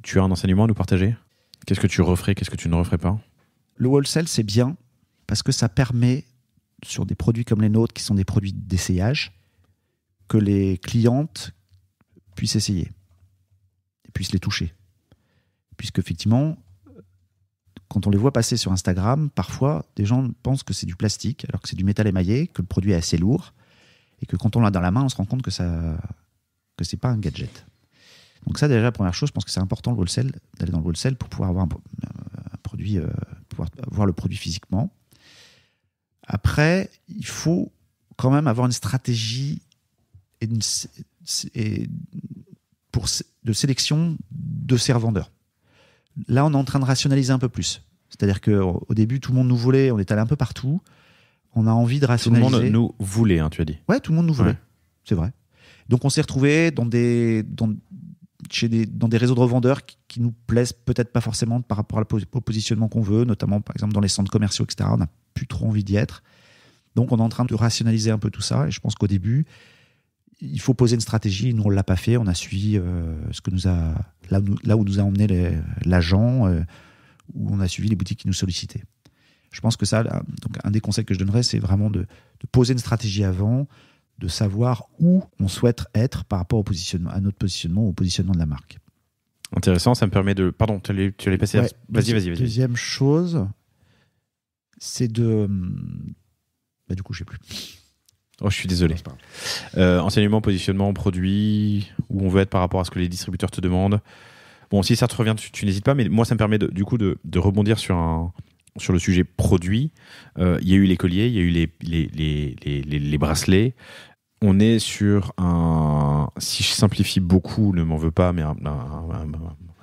Tu as un enseignement à nous partager? Qu'est-ce que tu referais, qu'est-ce que tu ne referais pas? Le wholesale, c'est bien parce que ça permet, sur des produits comme les nôtres, qui sont des produits d'essayage, que les clientes puissent essayer et puissent les toucher. Puisqu'effectivement, quand on les voit passer sur Instagram, parfois, des gens pensent que c'est du plastique, alors que c'est du métal émaillé, que le produit est assez lourd, et que quand on l'a dans la main, on se rend compte que c'est pas un gadget. Donc ça, déjà, la première chose, je pense que c'est important d'aller dans le wholesale pour pouvoir avoir un produit, pouvoir voir le produit physiquement. Après, il faut quand même avoir une stratégie de sélection de ces revendeurs. Là, on est en train de rationaliser un peu plus. C'est-à-dire qu'au début, tout le monde nous voulait, on est allé un peu partout. On a envie de rationaliser. Tout le monde nous voulait, tu as dit. Ouais, tout le monde nous voulait. Ouais. C'est vrai. Donc, on s'est retrouvés dans des réseaux de revendeurs qui nous plaisent peut-être pas forcément par rapport au positionnement qu'on veut, notamment, par exemple, dans les centres commerciaux, etc. On n'a plus trop envie d'y être. Donc, on est en train de rationaliser un peu tout ça. Et je pense qu'au début, il faut poser une stratégie. Nous, on ne l'a pas fait. On a suivi là où nous a emmené l'agent, où on a suivi les boutiques qui nous sollicitaient. Je pense que ça, donc un des conseils que je donnerais, c'est vraiment de poser une stratégie avant, de savoir où on souhaite être par rapport à notre positionnement, au positionnement de la marque. Intéressant, ça me permet de... Pardon, tu allais passer... Ouais, Vas-y. Deuxième chose, c'est de... du coup, je ne sais plus. Oh, je suis désolé. Enseignement, positionnement, produit, où on veut être par rapport à ce que les distributeurs te demandent. Bon, si ça te revient, tu n'hésites pas, mais moi, ça me permet de rebondir sur le sujet produit. Il y a eu les colliers, il y a eu les bracelets. On est sur si je simplifie beaucoup, ne m'en veux pas, mais un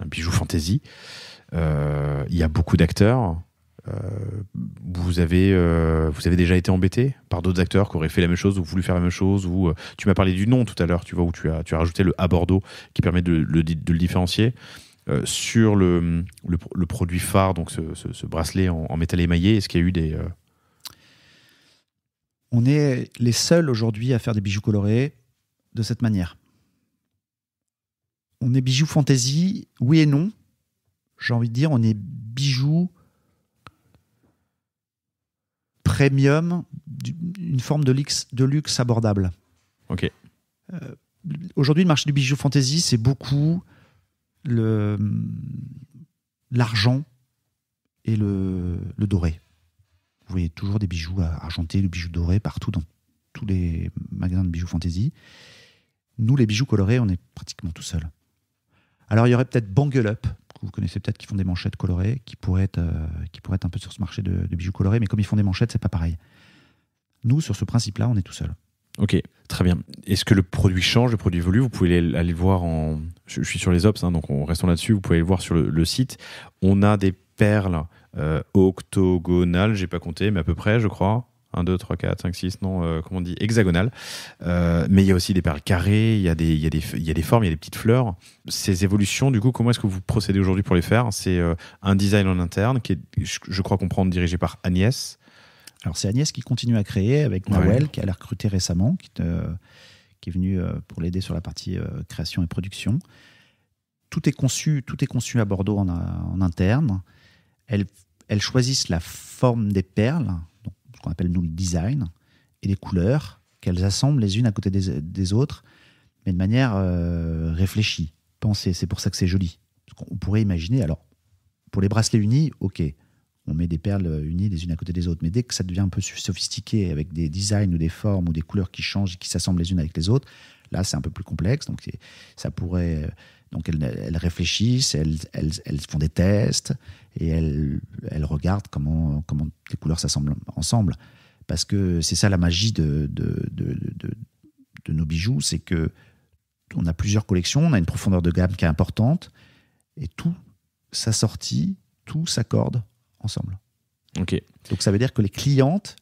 bijou fantasy. Il y a beaucoup d'acteurs. Vous avez déjà été embêté par d'autres acteurs qui auraient fait la même chose ou voulu faire la même chose, ou tu m'as parlé du nom tout à l'heure, tu vois, où tu as rajouté le à Bordeaux qui permet de le différencier. Sur le produit phare, donc ce bracelet en métal émaillé, est-ce qu'il y a eu des... On est les seuls aujourd'hui à faire des bijoux colorés de cette manière. On est bijoux fantasy, oui et non. J'ai envie de dire, on est bijoux premium, une forme de luxe abordable. Ok. Aujourd'hui, le marché du bijou fantasy, c'est beaucoup l'argent et le doré. Vous voyez toujours des bijoux argentés, des bijoux dorés partout dans tous les magasins de bijoux fantasy. Nous, les bijoux colorés, on est pratiquement tout seuls. Alors, il y aurait peut-être Bangle Up, que vous connaissez peut-être, qui font des manchettes colorées, qui pourraient être un peu sur ce marché de bijoux colorés, mais comme ils font des manchettes, c'est pas pareil. Nous, sur ce principe-là, on est tout seul. Ok, très bien. Est-ce que le produit change, le produit évolue? Vous pouvez aller le voir Je suis sur les Ops, donc restons là-dessus. Vous pouvez aller le voir sur le site. On a des perles octogonales, j'ai pas compté, mais à peu près, je crois. 1, 2, 3, 4, 5, 6, non, comment on dit, hexagonales. Mais il y a aussi des perles carrées, il y a des formes, il y a des petites fleurs. Ces évolutions, du coup, comment est-ce que vous procédez aujourd'hui pour les faire? C'est un design en interne qui est, je crois comprendre, dirigé par Agnès. Alors, c'est Agnès qui continue à créer avec Nawel, qui a recruté récemment, qui est venu pour l'aider sur la partie création et production. Tout est conçu à Bordeaux en interne. Elles choisissent la forme des perles, donc ce qu'on appelle nous le design, et les couleurs qu'elles assemblent les unes à côté des autres, mais de manière réfléchie, pensée. C'est pour ça que c'est joli. Parce qu'on pourrait imaginer, alors, pour les bracelets unis, ok, on met des perles unies les unes à côté des autres. Mais dès que ça devient un peu sophistiqué, avec des designs ou des formes ou des couleurs qui changent et qui s'assemblent les unes avec les autres, là, c'est un peu plus complexe. Donc, ça pourrait... Donc, elles réfléchissent, elles font des tests et elles regardent comment les couleurs s'assemblent ensemble. Parce que c'est ça la magie de nos bijoux, c'est que on a plusieurs collections, on a une profondeur de gamme qui est importante et tout s'assortit, tout s'accorde ensemble. Ok. Donc ça veut dire que les clientes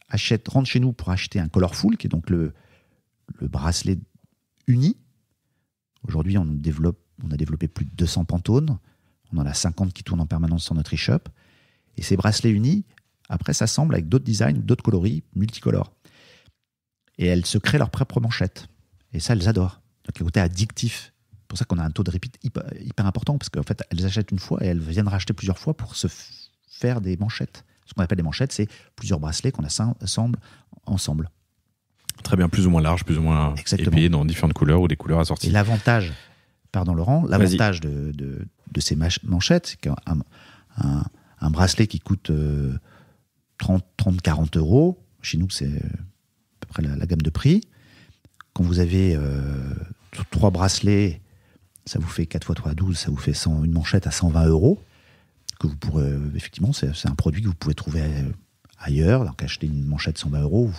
rentrent chez nous pour acheter un Colorful, qui est donc le bracelet uni. Aujourd'hui, on a développé plus de 200 Pantones. On en a 50 qui tournent en permanence sur notre e-shop. Et ces bracelets unis, après, s'assemblent avec d'autres designs, d'autres coloris, multicolores. Et elles se créent leur propre manchette. Et ça, elles adorent. Donc, le côté addictif. C'est pour ça qu'on a un taux de repeat hyper important, parce qu'en fait, elles achètent une fois et elles viennent racheter plusieurs fois pour se faire des manchettes. Ce qu'on appelle des manchettes, c'est plusieurs bracelets qu'on assemble ensemble. Très bien, plus ou moins large, plus ou moins épais, dans différentes couleurs ou des couleurs assorties. Et l'avantage, pardon Laurent, l'avantage de ces manchettes, c'est qu'un bracelet qui coûte 30-40 euros, chez nous c'est à peu près la gamme de prix. Quand vous avez 3 bracelets, ça vous fait 4 x 3, 12, ça vous fait une manchette à 120 euros. Que vous pourrez, effectivement, c'est un produit que vous pouvez trouver ailleurs. Donc acheter une manchette 120 euros,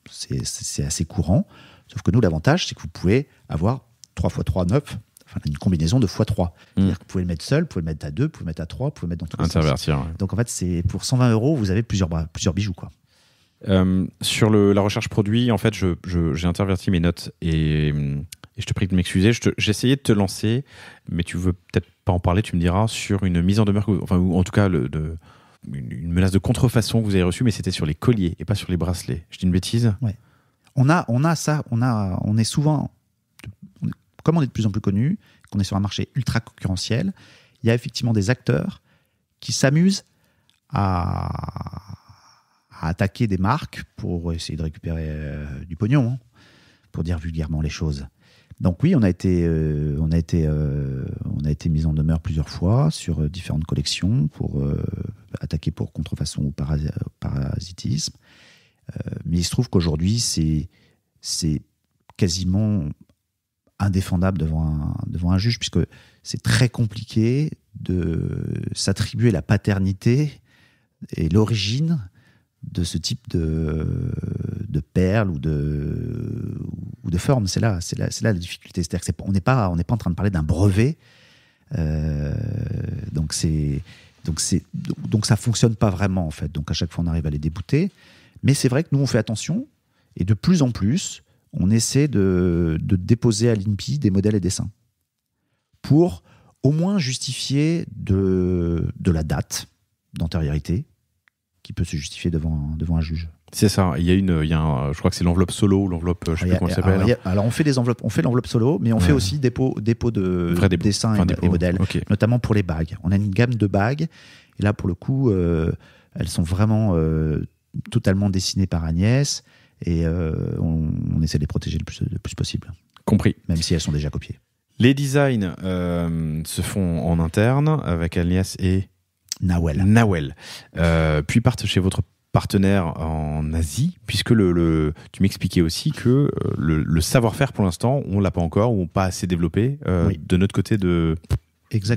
c'est assez courant. Sauf que nous, l'avantage, c'est que vous pouvez avoir 3 x 3, 9, enfin une combinaison de x3. C'est-à-dire que vous pouvez le mettre seul, vous pouvez le mettre à 2, vous pouvez le mettre à 3, vous pouvez le mettre dans tous les sens. Intervertir. Ouais. Donc en fait, c'est pour 120 euros, vous avez plusieurs bijoux, quoi. Sur la recherche produit, en fait, j'ai interverti mes notes et je te prie de m'excuser. J'ai essayé de te lancer, mais tu veux peut-être pas en parler, tu me diras, sur une mise en demeure, ou en tout cas une menace de contrefaçon que vous avez reçue, mais c'était sur les colliers et pas sur les bracelets. Je dis une bêtise ? Ouais. On a ça, on est souvent, comme on est de plus en plus connu, qu'on est sur un marché ultra concurrentiel, il y a effectivement des acteurs qui s'amusent à attaquer des marques pour essayer de récupérer du pognon, pour dire vulgairement les choses. Donc oui, on a été mis en demeure plusieurs fois sur différentes collections pour attaquer pour contrefaçon ou parasitisme. Mais il se trouve qu'aujourd'hui, c'est quasiment indéfendable devant un juge, puisque c'est très compliqué de s'attribuer la paternité et l'origine de ce type de perles ou de formes. C'est là la difficulté. C'est-à-dire qu'on n'est pas en train de parler d'un brevet. Donc ça fonctionne pas vraiment, en fait. Donc à chaque fois, on arrive à les débouter. Mais c'est vrai que nous, on fait attention. Et de plus en plus, on essaie de déposer à l'INPI des modèles et dessins pour au moins justifier de la date d'antériorité qui peut se justifier devant un juge. C'est ça. Je crois que c'est l'enveloppe solo ou l'enveloppe, je ne sais plus comment ça s'appelle. Alors on fait l'enveloppe solo, mais on fait aussi dépôt de dessins et modèles, okay. Notamment pour les bagues. On a une gamme de bagues, et là pour le coup, elles sont vraiment totalement dessinées par Agnès, et on essaie de les protéger le plus possible. Compris. Même si elles sont déjà copiées. Les designs se font en interne avec Agnès et Nawel. Puis partent chez votre partenaire en Asie, puisque tu m'expliquais aussi que le savoir-faire pour l'instant, on l'a pas encore ou pas assez développé de notre côté de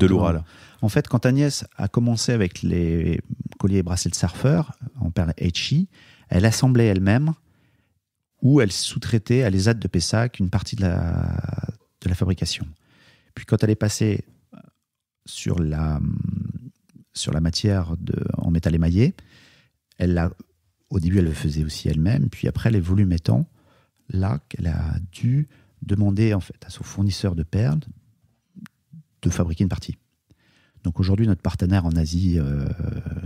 l'Oural. En fait, quand Agnès a commencé avec les colliers et bracelets de surfeur en perles HI, elle assemblait elle-même ou elle sous-traitait à l'ESAT de Pessac une partie de la fabrication. Puis quand elle est passée sur la matière en métal émaillé, au début, elle le faisait aussi elle-même, puis après, les volumes étant là, qu'elle a dû demander en fait à son fournisseur de perles de fabriquer une partie. Donc aujourd'hui, notre partenaire en Asie,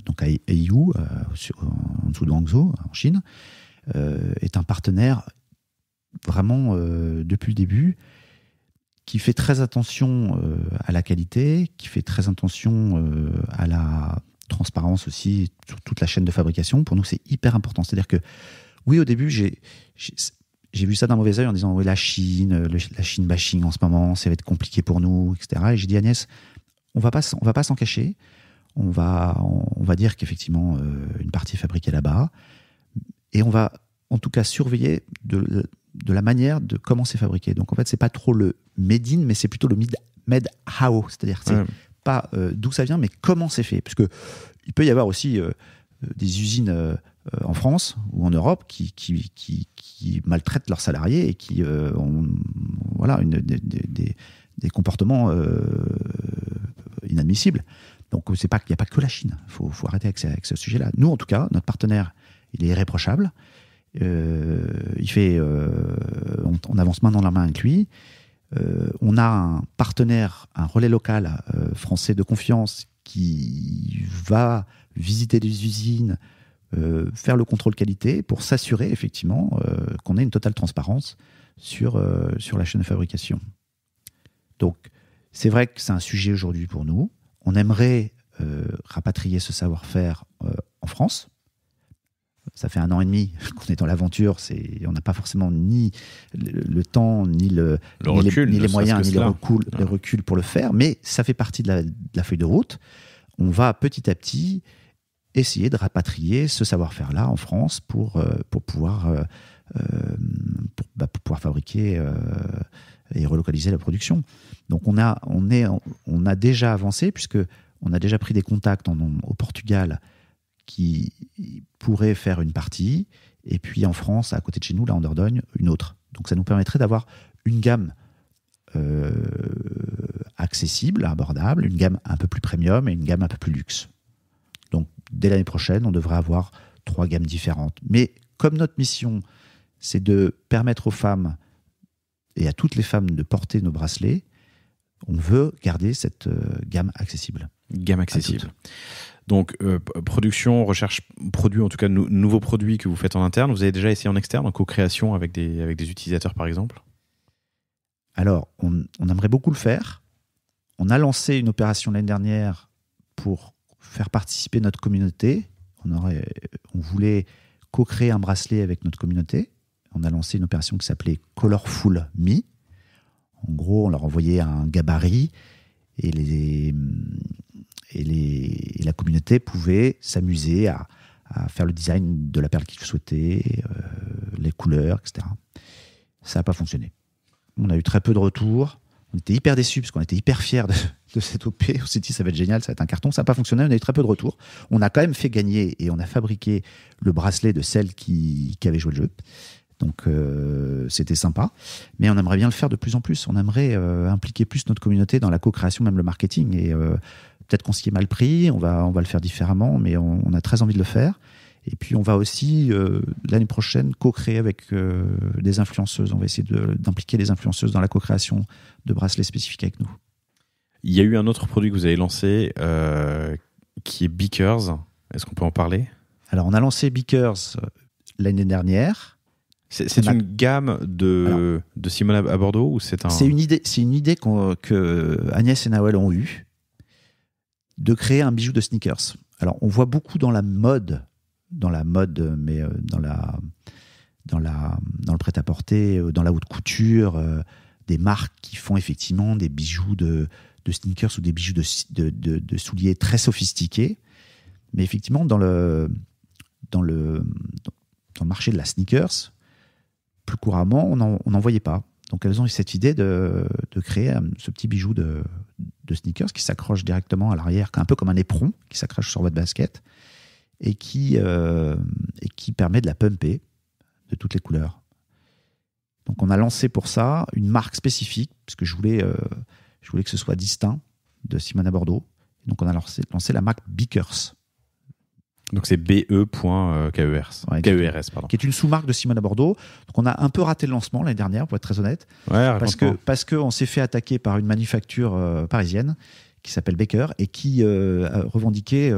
donc à EU, en dessous de Hangzhou, en Chine, est un partenaire vraiment depuis le début, qui fait très attention à la qualité, qui fait très attention à la transparence aussi sur toute la chaîne de fabrication. Pour nous, c'est hyper important. C'est-à-dire que, oui, au début, j'ai vu ça d'un mauvais œil en disant, oui, la Chine bashing en ce moment, ça va être compliqué pour nous, etc. Et j'ai dit, Agnès, on va pas s'en cacher. On va dire qu'effectivement, une partie est fabriquée là-bas. Et on va, en tout cas, surveiller de la manière de comment c'est fabriqué. Donc en fait, c'est pas trop le made in, mais c'est plutôt le made how, c'est-à-dire c'est pas d'où ça vient, mais comment c'est fait. Parce que il peut y avoir aussi des usines en France ou en Europe qui maltraitent leurs salariés et qui ont des comportements inadmissibles. Donc c'est pas qu'il n'y a pas que la Chine. Faut arrêter avec ce sujet-là. Nous, en tout cas, notre partenaire, il est irréprochable. On avance main dans la main avec lui. On a un partenaire, un relais local français de confiance qui va visiter les usines, faire le contrôle qualité pour s'assurer effectivement qu'on ait une totale transparence sur la chaîne de fabrication. Donc c'est vrai que c'est un sujet aujourd'hui pour nous. On aimerait rapatrier ce savoir-faire en France. Ça fait 1 an et demi qu'on est dans l'aventure. On n'a pas forcément ni le temps, ni les moyens, ni le recul pour le faire. Mais ça fait partie de la feuille de route. On va petit à petit essayer de rapatrier ce savoir-faire-là en France pour pouvoir fabriquer et relocaliser la production. Donc on a déjà avancé, puisque on a déjà pris des contacts au Portugal qui pourrait faire une partie, et puis en France, à côté de chez nous, là en Dordogne, une autre. Donc ça nous permettrait d'avoir une gamme accessible, abordable, une gamme un peu plus premium et une gamme un peu plus luxe. Donc dès l'année prochaine, on devrait avoir 3 gammes différentes. Mais comme notre mission, c'est de permettre aux femmes et à toutes les femmes de porter nos bracelets, on veut garder cette gamme accessible. Gamme accessible. Donc, production, recherche, produit, en tout cas, nouveaux produits que vous faites en interne. Vous avez déjà essayé en externe, en co-création avec des utilisateurs, par exemple ? Alors, on aimerait beaucoup le faire. On a lancé une opération l'année dernière pour faire participer notre communauté. On voulait co-créer un bracelet avec notre communauté. On a lancé une opération qui s'appelait Colorful Me. En gros, on leur envoyait un gabarit et la communauté pouvait s'amuser à faire le design de la perle qu'ils souhaitaient, les couleurs, etc. Ça n'a pas fonctionné. On a eu très peu de retours. On était hyper déçus parce qu'on était hyper fiers de cette OP. On s'est dit ça va être génial, ça va être un carton. Ça n'a pas fonctionné, on a eu très peu de retours. On a quand même fait gagner et on a fabriqué le bracelet de celles qui avaient joué le jeu. Donc c'était sympa, mais on aimerait bien le faire de plus en plus. On aimerait impliquer plus notre communauté dans la co-création, même le marketing. Et peut-être qu'on s'y est mal pris, on va le faire différemment, mais on a très envie de le faire. Et puis on va aussi l'année prochaine co-créer avec des influenceuses. On va essayer d'impliquer les influenceuses dans la co-création de bracelets spécifiques avec nous. Il y a eu un autre produit que vous avez lancé qui est Beakers. Est-ce qu'on peut en parler ? Alors on a lancé Beakers l'année dernière. C'est une gamme de Simone à Bordeaux ou c'est un... C'est une idée que Agnès et Nawel ont eue de créer un bijou de sneakers. Alors on voit beaucoup dans la mode, mais dans le prêt-à-porter, dans la haute couture, des marques qui font effectivement des bijoux de sneakers ou des bijoux de souliers très sophistiqués. Mais effectivement, dans le marché de la sneakers, plus couramment, on n'en voyait pas. Donc elles ont eu cette idée de créer ce petit bijou de sneakers qui s'accroche directement à l'arrière, un peu comme un éperon qui s'accroche sur votre basket et qui permet de la pumper de toutes les couleurs. Donc on a lancé pour ça une marque spécifique, parce que je voulais que ce soit distinct de Simone à Bordeaux. Donc on a lancé la marque Beakers. Donc c'est BE.KERS, pardon. Qui est une sous-marque de Simone à Bordeaux. Donc on a un peu raté le lancement l'année dernière, pour être très honnête, ouais, parce qu'on s'est fait attaquer par une manufacture parisienne qui s'appelle Baker et qui a revendiqué,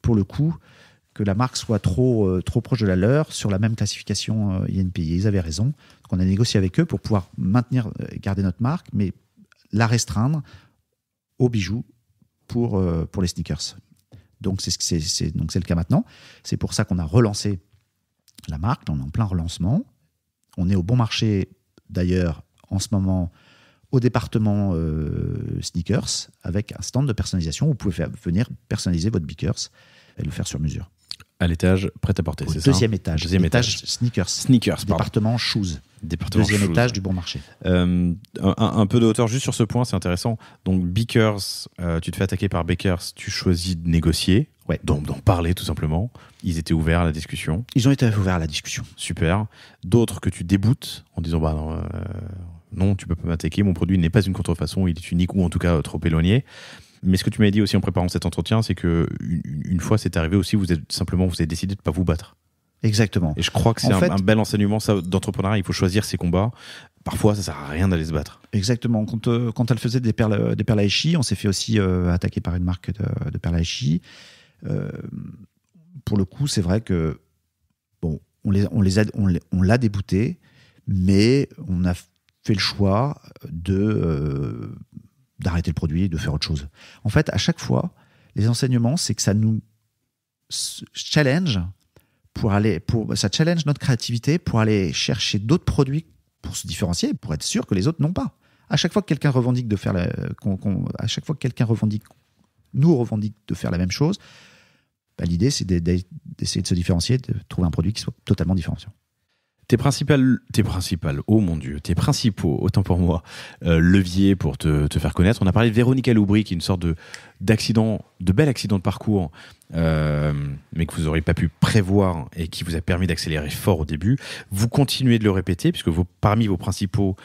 pour le coup, que la marque soit trop proche de la leur sur la même classification INPI. Et ils avaient raison. Donc on a négocié avec eux pour pouvoir garder notre marque, mais la restreindre aux bijoux pour les sneakers. Donc c'est le cas maintenant. C'est pour ça qu'on a relancé la marque. On est en plein relancement. On est au bon marché, d'ailleurs, en ce moment, au département sneakers, avec un stand de personnalisation. Vous pouvez venir personnaliser votre Beakers et le faire sur mesure. À l'étage, prêt-à-porter, c'est ça? Deuxième étage. Deuxième étage. Sneakers. Sneakers, pardon. Département shoes. Département Deuxième shoes. étage du bon marché. Un peu de hauteur juste sur ce point, c'est intéressant. Donc, Beakers, tu te fais attaquer par Bakers, tu choisis de négocier, Ouais. d'en parler tout simplement. Ils étaient ouverts à la discussion. Ils ont été ouverts à la discussion. Super. D'autres que tu déboutes en disant non, tu peux pas m'attaquer, mon produit n'est pas une contrefaçon, il est unique ou en tout cas trop éloigné. Mais ce que tu m'as dit aussi en préparant cet entretien, c'est que une fois c'est arrivé aussi, vous avez décidé de ne pas vous battre. Exactement. Et je crois que c'est un bel enseignement ça, d'entrepreneuriat. Il faut choisir ses combats. Parfois, ça sert à rien d'aller se battre. Exactement. Quand elle faisait des perles à échis, on s'est fait aussi attaquer par une marque de perles à échis. Pour le coup, c'est vrai que bon, on l'a débouté, mais on a fait le choix d'arrêter le produit et de faire autre chose. En fait, à chaque fois, les enseignements, c'est que ça nous challenge ça challenge notre créativité pour aller chercher d'autres produits pour se différencier, pour être sûr que les autres n'ont pas. À chaque fois que quelqu'un revendique nous revendique de faire la même chose, l'idée c'est d'essayer de se différencier, de trouver un produit qui soit totalement différenciant. Tes principaux, autant pour moi, leviers pour te faire connaître. On a parlé de Véronica Loubry, qui est une sorte de bel accident de parcours, mais que vous n'auriez pas pu prévoir et qui vous a permis d'accélérer fort au début. Vous continuez de le répéter, puisque parmi vos principaux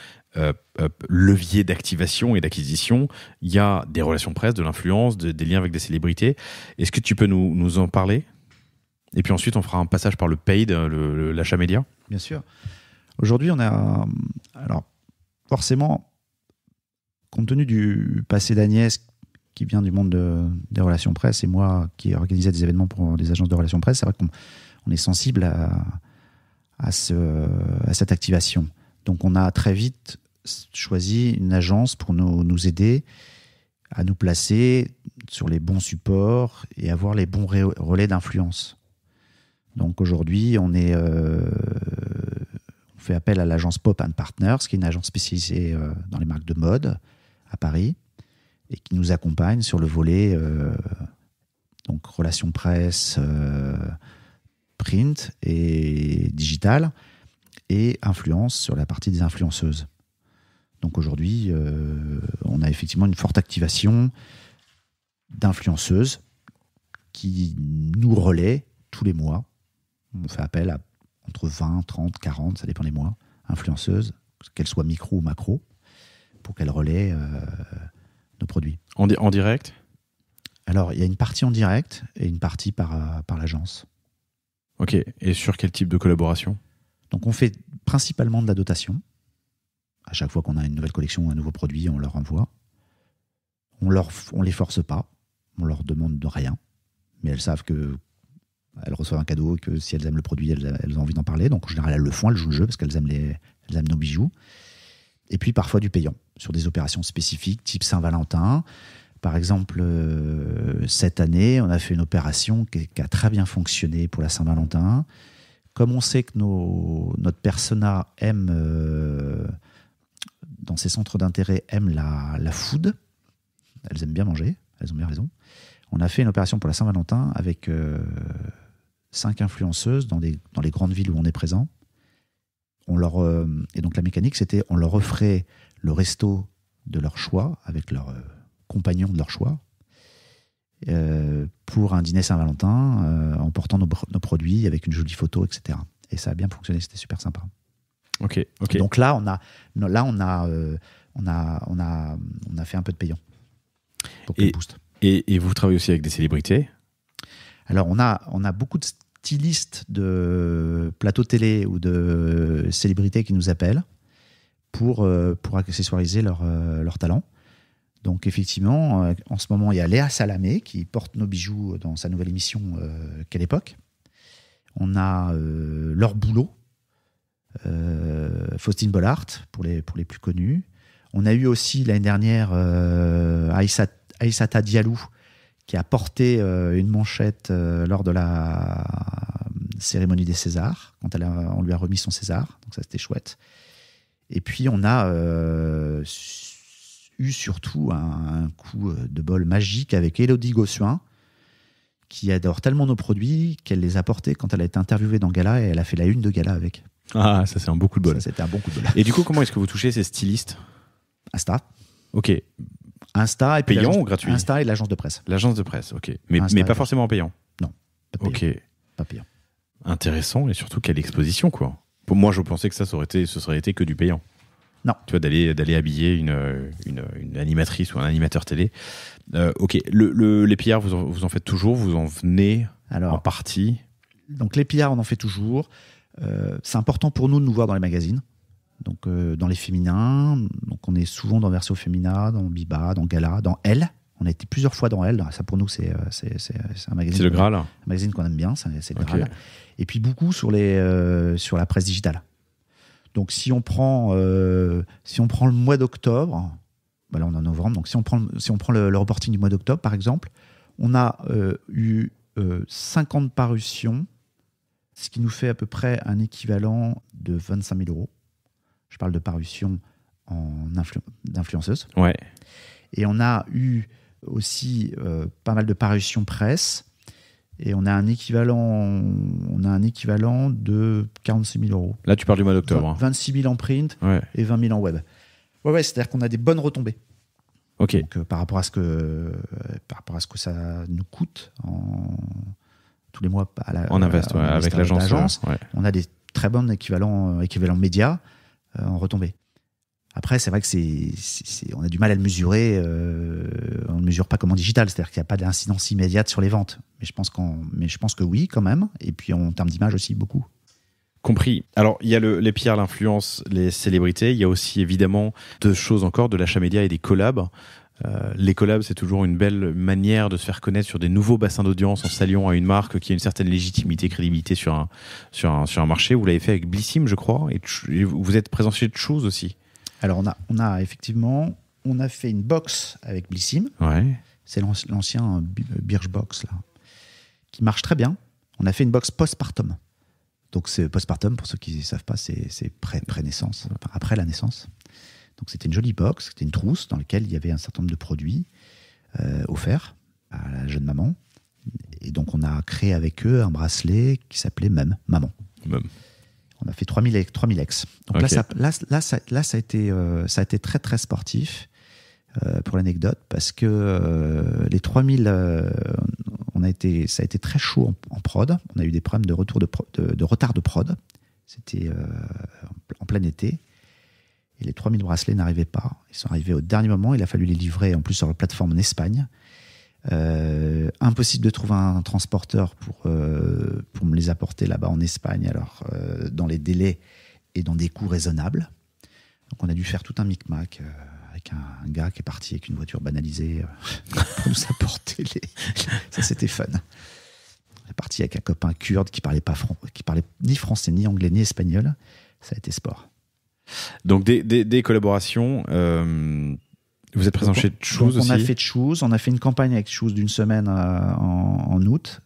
leviers d'activation et d'acquisition, il y a des relations presse, de l'influence, des liens avec des célébrités. Est-ce que tu peux nous en parler ? Et puis ensuite, on fera un passage par le paid, l'achat média. Bien sûr. Aujourd'hui, alors, forcément, compte tenu du passé d'Agnès, qui vient du monde des relations presse, et moi, qui organisais des événements pour des agences de relations presse, c'est vrai qu'on est sensible à cette activation. Donc, on a très vite choisi une agence pour nous aider à nous placer sur les bons supports et avoir les bons relais d'influence. Donc aujourd'hui, on fait appel à l'agence Pop & Partners, qui est une agence spécialisée dans les marques de mode à Paris et qui nous accompagne sur le volet donc relations presse, print et digital et influence sur la partie des influenceuses. Donc aujourd'hui, on a effectivement une forte activation d'influenceuses qui nous relaient tous les mois. On fait appel à entre 20, 30, 40, ça dépend des mois, influenceuses, qu'elles soient micro ou macro, pour qu'elles relaient nos produits. En direct ? Alors, il y a une partie en direct et une partie par l'agence. Ok, et sur quel type de collaboration ? Donc, on fait principalement de la dotation. À chaque fois qu'on a une nouvelle collection ou un nouveau produit, on leur envoie. On les force pas, on leur demande de rien, mais elles savent que elles reçoivent un cadeau, que si elles aiment le produit, elles ont envie d'en parler. Donc en général, elles le font, elles jouent le jeu parce qu'elles aiment nos bijoux. Et puis parfois du payant, sur des opérations spécifiques, type Saint-Valentin. Par exemple, cette année, on a fait une opération qui a très bien fonctionné pour la Saint-Valentin. Comme on sait que notre persona aime, dans ses centres d'intérêt, aime la food, elles aiment bien manger, elles ont bien raison. On a fait une opération pour la Saint-Valentin avec 5 influenceuses dans les grandes villes où on est présent. Et donc la mécanique, c'était on leur offrait le resto de leur choix avec leur compagnon de leur choix pour un dîner Saint-Valentin en portant nos produits avec une jolie photo, etc. Et ça a bien fonctionné, c'était super sympa. Ok. Donc là, on a fait un peu de payant pour que le boost. Et vous travaillez aussi avec des célébrités ? Alors, on a beaucoup de stylistes de plateaux télé ou de célébrités qui nous appellent pour accessoiriser leur talent. Donc effectivement, en ce moment, il y a Léa Salamé qui porte nos bijoux dans sa nouvelle émission Quelle époque. On a Laure Boulot, Faustine Bollard pour les plus connus. On a eu aussi l'année dernière Aïssata Diallo qui a porté une manchette lors de la cérémonie des Césars, quand on lui a remis son César. Donc ça, c'était chouette. Et puis, on a eu surtout un coup de bol magique avec Élodie Gossuin, qui adore tellement nos produits qu'elle les a portés quand elle a été interviewée dans Gala, et elle a fait la une de Gala avec. Ah, ça, c'est un bon coup de bol. Ça, c'était un bon coup de bol. Et du coup, comment est-ce que vous touchez ces stylistes ? Insta. Ok. Insta et puis payant ou gratuit ? Insta et l'agence de presse. L'agence de presse, ok. Mais pas forcément payant. Non, pas payant. Ok. Pas payant. Intéressant, et surtout quelle exposition, quoi. Pour moi, je pensais que ce serait été que du payant. Non. Tu vois, d'aller habiller une animatrice ou un animateur télé. Ok. Les pillards, vous en faites toujours ? Vous en venez en partie ? Donc les pillards, on en fait toujours. C'est important pour nous de nous voir dans les magazines. Donc dans les féminins. Donc on est souvent dans Verso Femina, dans Biba, dans Gala, dans Elle. On a été plusieurs fois dans Elle. Ça, pour nous, c'est un magazine. C'est le Graal. Un magazine qu'on aime bien. C'est le Ok. Graal. Et puis beaucoup sur la presse digitale. Donc si on prend le mois d'octobre, là on est en novembre. Donc si on prend le reporting du mois d'octobre, par exemple, on a eu 50 parutions, ce qui nous fait à peu près un équivalent de 25 000 euros. Je parle de parutions d'influenceuses. Ouais. Et on a eu aussi pas mal de parutions presse. Et on a un équivalent de 46 000 euros. Là, tu parles du mois d'octobre. 26 000 en print Ouais. et 20 000 en web. Ouais, c'est-à-dire qu'on a des bonnes retombées. Ok. Donc, par rapport à ce que ça nous coûte tous les mois En invest, avec l'agence. Ouais. on a des très bons équivalents médias en retombées. Après, c'est vrai que on a du mal à le mesurer. On ne mesure pas comme en digital, c'est-à-dire qu'il n'y a pas d'incidence immédiate sur les ventes. Mais je pense que oui, quand même. Et puis en termes d'image aussi, beaucoup. Compris. Alors, il y a les pillards, l'influence, les célébrités. Il y a aussi évidemment deux choses encore, de l'achat média et des collabs. Les collabs, c'est toujours une belle manière de se faire connaître sur des nouveaux bassins d'audience en s'alliant à une marque qui a une certaine légitimité, crédibilité sur un marché. Vous l'avez fait avec Blissim, je crois, et vous êtes présent chez Choose aussi. Alors, on a effectivement, fait une box avec Blissim. Ouais. C'est l'ancien Birchbox, là, qui marche très bien. On a fait une box postpartum. Donc, c'est postpartum, pour ceux qui ne savent pas, c'est pré-naissance, enfin, après la naissance. Donc, c'était une jolie box, c'était une trousse dans laquelle il y avait un certain nombre de produits offerts à la jeune maman. Et donc, on a créé avec eux un bracelet qui s'appelait Maman. On a fait 3000 ex. Donc okay. là, ça a été très, très sportif pour l'anecdote, parce que les 3000, ça a été très chaud en prod. On a eu des problèmes de retard de prod. C'était en plein été. Et les 3000 bracelets n'arrivaient pas. Ils sont arrivés au dernier moment. Il a fallu les livrer, en plus, sur la plateforme en Espagne. Impossible de trouver un transporteur pour me les apporter là-bas en Espagne, alors dans les délais et dans des coûts raisonnables. Donc on a dû faire tout un micmac avec un gars qui est parti avec une voiture banalisée pour nous apporter ça, c'était fun. On est parti avec un copain kurde qui parlait ni français, ni anglais, ni espagnol. Ça a été sport. Donc des collaborations. Vous êtes présent chez Choose aussi. On a fait Choose, on a fait une campagne avec Choose d'une semaine en août.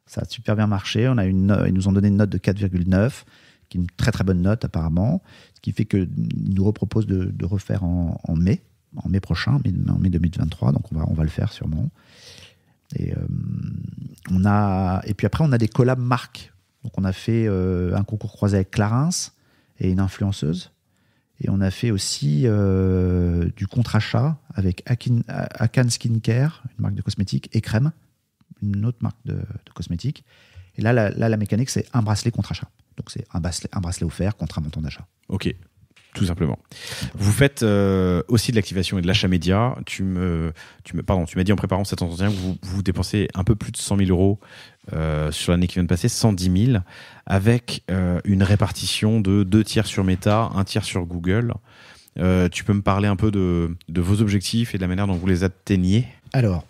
Ça a super bien marché. Ils nous ont donné une note de 4,9, qui est une très très bonne note apparemment, ce qui fait qu'ils nous reproposent de refaire en mai prochain, en mai 2023. Donc on va le faire sûrement. Et puis après on a des collabs marques. Donc on a fait un concours croisé avec Clarins et une influenceuse. Et on a fait aussi du contre-achat avec Akan Skincare, une marque de cosmétiques, et Crème, une autre marque de cosmétiques. Et là, la mécanique, c'est un bracelet contre-achat. Donc, c'est un bracelet offert contre un montant d'achat. Ok, tout simplement. Vous faites aussi de l'activation et de l'achat média. Tu m'as dit en préparant cet entretien que vous dépensez un peu plus de 100 000 euros sur l'année qui vient de passer, 110 000, avec une répartition de 2 tiers sur Meta, 1 tiers sur Google. Tu peux me parler un peu de vos objectifs et de la manière dont vous les atteignez? Alors,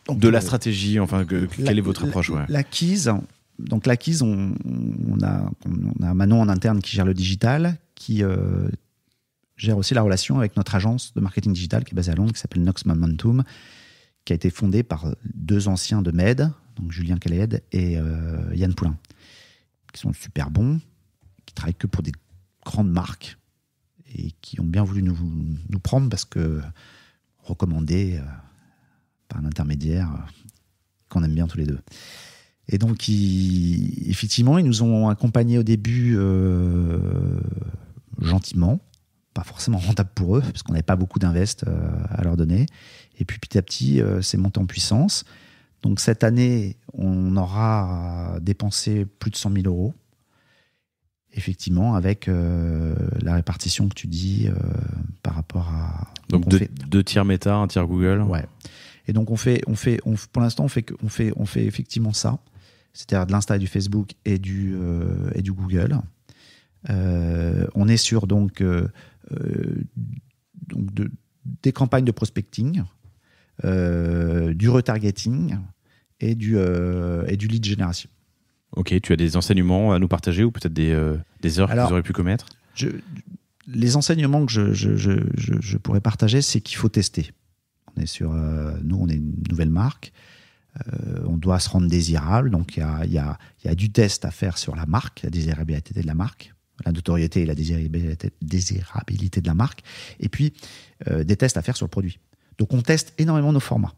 de la stratégie, enfin, quelle est votre approche? L'acquise, on a Manon en interne qui gère le digital, qui gère aussi la relation avec notre agence de marketing digital qui est basée à Londres, qui s'appelle Nox Momentum, qui a été fondée par 2 anciens de Med, donc Julien Caléed et Yann Poulain, qui sont super bons, qui travaillent que pour des grandes marques et qui ont bien voulu nous prendre parce que recommandés par un intermédiaire qu'on aime bien tous les deux. Et donc, effectivement, ils nous ont accompagnés au début gentiment, pas forcément rentable pour eux, parce qu'on n'avait pas beaucoup d'invest à leur donner. Et puis, petit à petit, c'est monté en puissance. Donc, cette année, on aura dépensé plus de 100 000 euros. Effectivement, avec la répartition que tu dis par rapport à... Donc, 2 tiers Meta, 1 tiers Google. Ouais. Et donc, pour l'instant, on fait effectivement ça. C'est-à-dire de l'Insta et du Facebook et du Google. On est sur des campagnes de prospecting, du retargeting et du lead generation. Ok, tu as des enseignements à nous partager ou peut-être des erreurs que vous aurez pu commettre? Les enseignements que je pourrais partager, c'est qu'il faut tester. On est nous, on est une nouvelle marque. On doit se rendre désirable. Donc, il y a du test à faire sur la marque, la désirabilité de la marque, la notoriété et la désirabilité de la marque. Et puis, des tests à faire sur le produit. Donc, on teste énormément nos formats.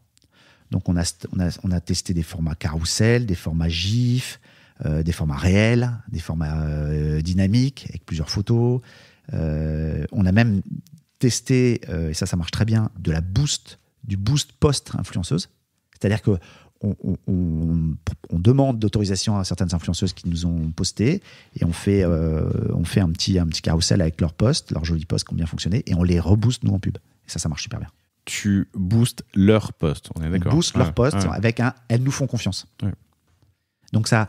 Donc, on a testé des formats carousel, des formats GIF, des formats réels, des formats dynamiques avec plusieurs photos. On a même testé, et ça marche très bien, du boost post-influenceuse. C'est-à-dire que on demande d'autorisation à certaines influenceuses qui nous ont posté et on fait un petit carousel avec leurs posts, leurs jolis posts qui ont bien fonctionné et on les rebooste nous en pub. Et ça marche super bien. Tu boostes leurs posts, on est d'accord? On booste leurs posts avec elles nous font confiance. Ouais. Donc ça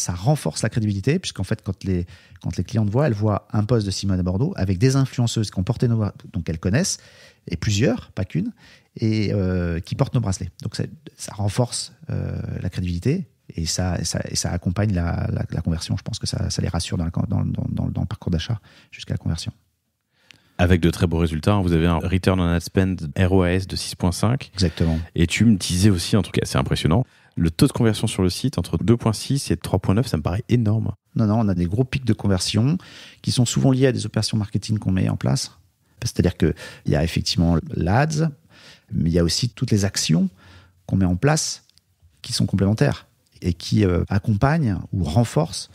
renforce la crédibilité puisqu'en fait quand les clients te voient, elles voient un post de Simone à Bordeaux avec des influenceuses qui ont porté nos donc elles connaissent et plusieurs, pas qu'une, et qui portent nos bracelets. Donc ça renforce la crédibilité et ça accompagne la conversion. Je pense que ça les rassure dans le parcours d'achat jusqu'à la conversion. Avec de très beaux résultats, vous avez un return on ad spend ROAS de 6,5. Exactement. Et tu me disais aussi un truc assez impressionnant, le taux de conversion sur le site entre 2,6 et 3,9, ça me paraît énorme. Non, on a des gros pics de conversion qui sont souvent liés à des opérations marketing qu'on met en place. C'est-à-dire qu'il y a effectivement l'ADS, mais il y a aussi toutes les actions qu'on met en place qui sont complémentaires et qui accompagnent ou renforcent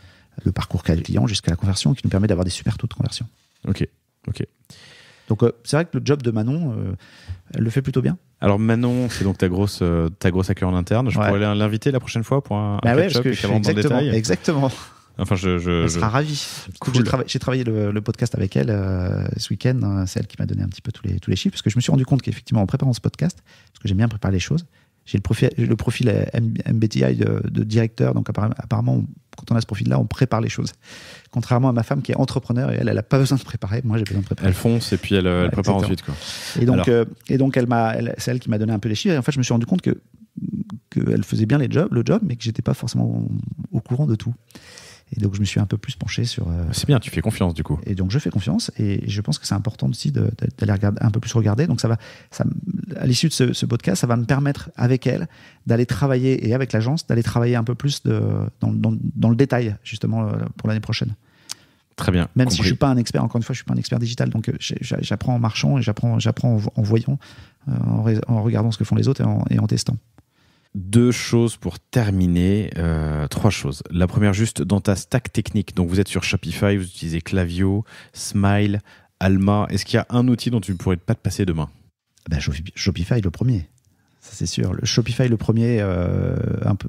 le parcours client jusqu'à la conversion, qui nous permet d'avoir des super taux de conversion. Ok. Donc c'est vrai que le job de Manon, elle le fait plutôt bien. Alors Manon, c'est donc ta grosse hacker en interne. Je pourrais l'inviter la prochaine fois pour un catch-up et qu'elle rentre dans le détail. Exactement. Enfin, elle sera ravie. Cool. J'ai travaillé le podcast avec elle ce week-end. C'est elle qui m'a donné un petit peu tous les chiffres, parce que je me suis rendu compte qu'effectivement, en préparant ce podcast, parce que j'aime bien préparer les choses, j'ai le profil MBTI de directeur, donc apparemment, quand on a ce profil-là, on prépare les choses. Contrairement à ma femme qui est entrepreneur, et elle n'a pas besoin de préparer. Moi, j'ai besoin de préparer. Elle fonce et puis elle prépare ensuite, quoi. Et donc, c'est elle qui m'a donné un peu les chiffres. Et en fait, je me suis rendu compte qu'elle faisait bien le job, mais que j'étais pas forcément au courant de tout. Et donc, je me suis un peu plus penché sur... C'est bien, tu fais confiance, du coup. Et donc, je fais confiance. Et je pense que c'est important aussi d'aller un peu plus regarder. Donc, à l'issue de ce podcast, ça va me permettre, avec elle, d'aller travailler, et avec l'agence, d'aller travailler un peu plus dans le détail, justement, pour l'année prochaine. Très bien. Même si je ne suis pas un expert, encore une fois, je ne suis pas un expert digital. Donc, j'apprends en marchant et j'apprends en voyant, en regardant ce que font les autres et en testant. 2 choses pour terminer, 3 choses. La première, juste dans ta stack technique. Donc, vous êtes sur Shopify, vous utilisez Klaviyo, Smile, Alma. Est-ce qu'il y a un outil dont tu ne pourrais pas te passer demain? Shopify, le premier. Ça, c'est sûr. Le Shopify, le premier,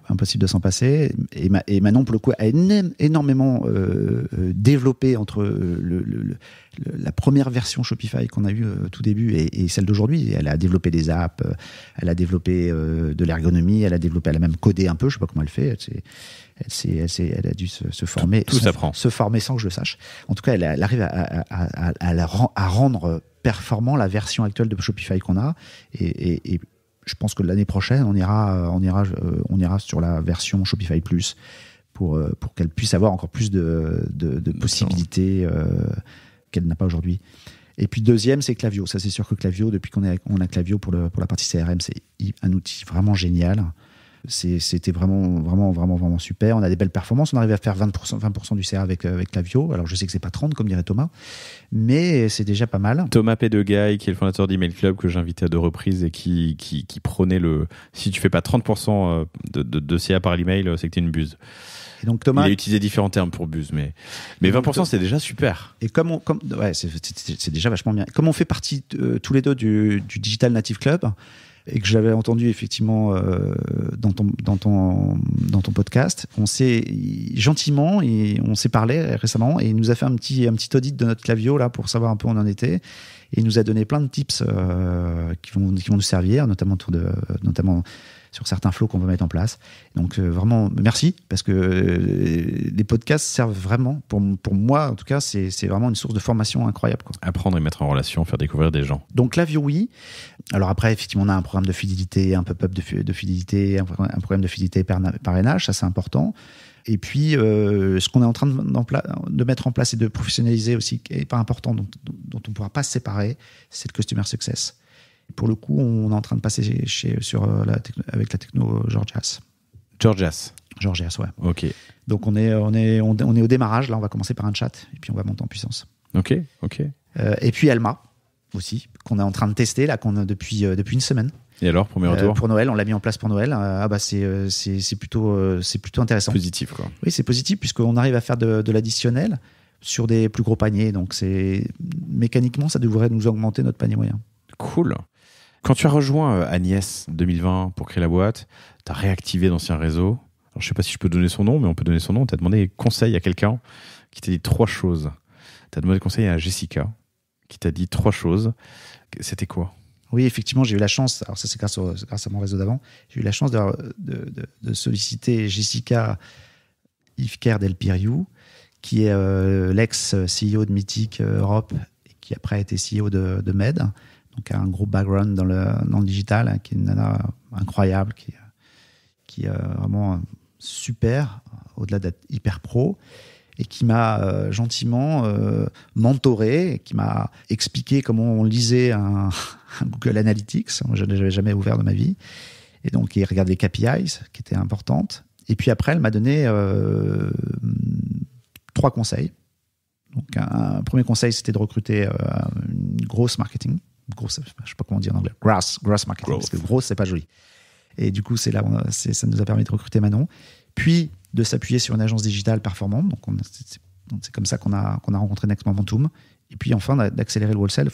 impossible de s'en passer. Et Manon, pour le coup, a énormément développé entre la première version Shopify qu'on a eue au tout début et celle d'aujourd'hui. Elle a développé des apps, elle a développé de l'ergonomie, elle a même codé un peu, je sais pas comment elle fait. Elle a dû se former. Tout s'apprend. Se former sans que je le sache. En tout cas, elle arrive à rendre performant la version actuelle de Shopify qu'on a. Et je pense que l'année prochaine, on ira sur la version Shopify Plus pour qu'elle puisse avoir encore plus de possibilités qu'elle n'a pas aujourd'hui. Et puis deuxième, c'est Klaviyo. Ça, c'est sûr que Klaviyo, depuis qu'on a Klaviyo pour la partie CRM, c'est un outil vraiment génial. C'était vraiment super. On a des belles performances. On arrive à faire 20% du CA avec Klaviyo. Alors, je sais que c'est pas 30, comme dirait Thomas, mais c'est déjà pas mal. Thomas Pédegaille, qui est le fondateur d'Email Club, que j'ai invité à 2 reprises et qui prônait si tu fais pas 30% de CA par l'email, c'est que t'es une buse. Et donc, Thomas, il a utilisé différents termes pour buse, mais 20%, c'est déjà super. Et c'est déjà vachement bien. Comme on fait partie tous les deux du Digital Native Club, et que j'avais entendu effectivement dans ton podcast, on s'est gentiment et on s'est parlé récemment et il nous a fait un petit audit de notre Klaviyo là pour savoir un peu où on en était et il nous a donné plein de tips qui vont nous servir, notamment sur certains flows qu'on va mettre en place. Donc vraiment merci parce que les podcasts servent vraiment pour moi en tout cas c'est vraiment une source de formation incroyable quoi. Apprendre et mettre en relation, faire découvrir des gens. Donc Klaviyo oui. Alors après effectivement on a un programme de fidélité, un pop-up de fidélité, un programme de fidélité parrainage, ça c'est important. Et puis ce qu'on est en train de mettre en place et de professionnaliser aussi qui est pas important dont on ne pourra pas se séparer, c'est le customer success. Pour le coup, on est en train de passer avec la techno Georgias. Georgias, ouais. Ok. Donc on est au démarrage. Là, on va commencer par un chat et puis on va monter en puissance. Ok. Et puis Alma aussi, qu'on est en train de tester là, qu'on a depuis une semaine. Et alors, premier retour pour Noël, on l'a mis en place pour Noël. C'est plutôt intéressant. Positif quoi. Oui, c'est positif puisqu'on arrive à faire de l'additionnel sur des plus gros paniers. Donc mécaniquement, ça devrait nous augmenter notre panier moyen. Cool. Quand tu as rejoint Agnès 2020 pour créer la boîte, tu as réactivé d'anciens réseaux. Alors, je ne sais pas si je peux donner son nom, mais on peut donner son nom. Tu as demandé conseil à quelqu'un qui t'a dit 3 choses. Tu as demandé conseil à Jessica qui t'a dit 3 choses. C'était quoi ? Oui, effectivement, j'ai eu la chance, alors ça c'est grâce à mon réseau d'avant, j'ai eu la chance de solliciter Jessica Yveker Del Piriou, qui est l'ex-CEO de Mythic Europe et qui après a été CEO de Med. Donc un gros background dans le digital, hein, qui est une nana incroyable, qui est vraiment super, au-delà d'être hyper pro, et qui m'a gentiment mentoré, et qui m'a expliqué comment on lisait un Google Analytics. Je n'avais jamais ouvert de ma vie. Et donc, il regarde les KPIs, qui étaient importantes. Et puis après, elle m'a donné 3 conseils. Donc, un premier conseil, c'était de recruter une grosse marketing. Grosse, je sais pas comment dire en anglais. Gross marketing, parce que grosse, c'est pas joli. Et du coup, ça nous a permis de recruter Manon. Puis, de s'appuyer sur une agence digitale performante. Donc, c'est comme ça qu'on a rencontré Next Momentum. Et puis, enfin, d'accélérer le wholesale,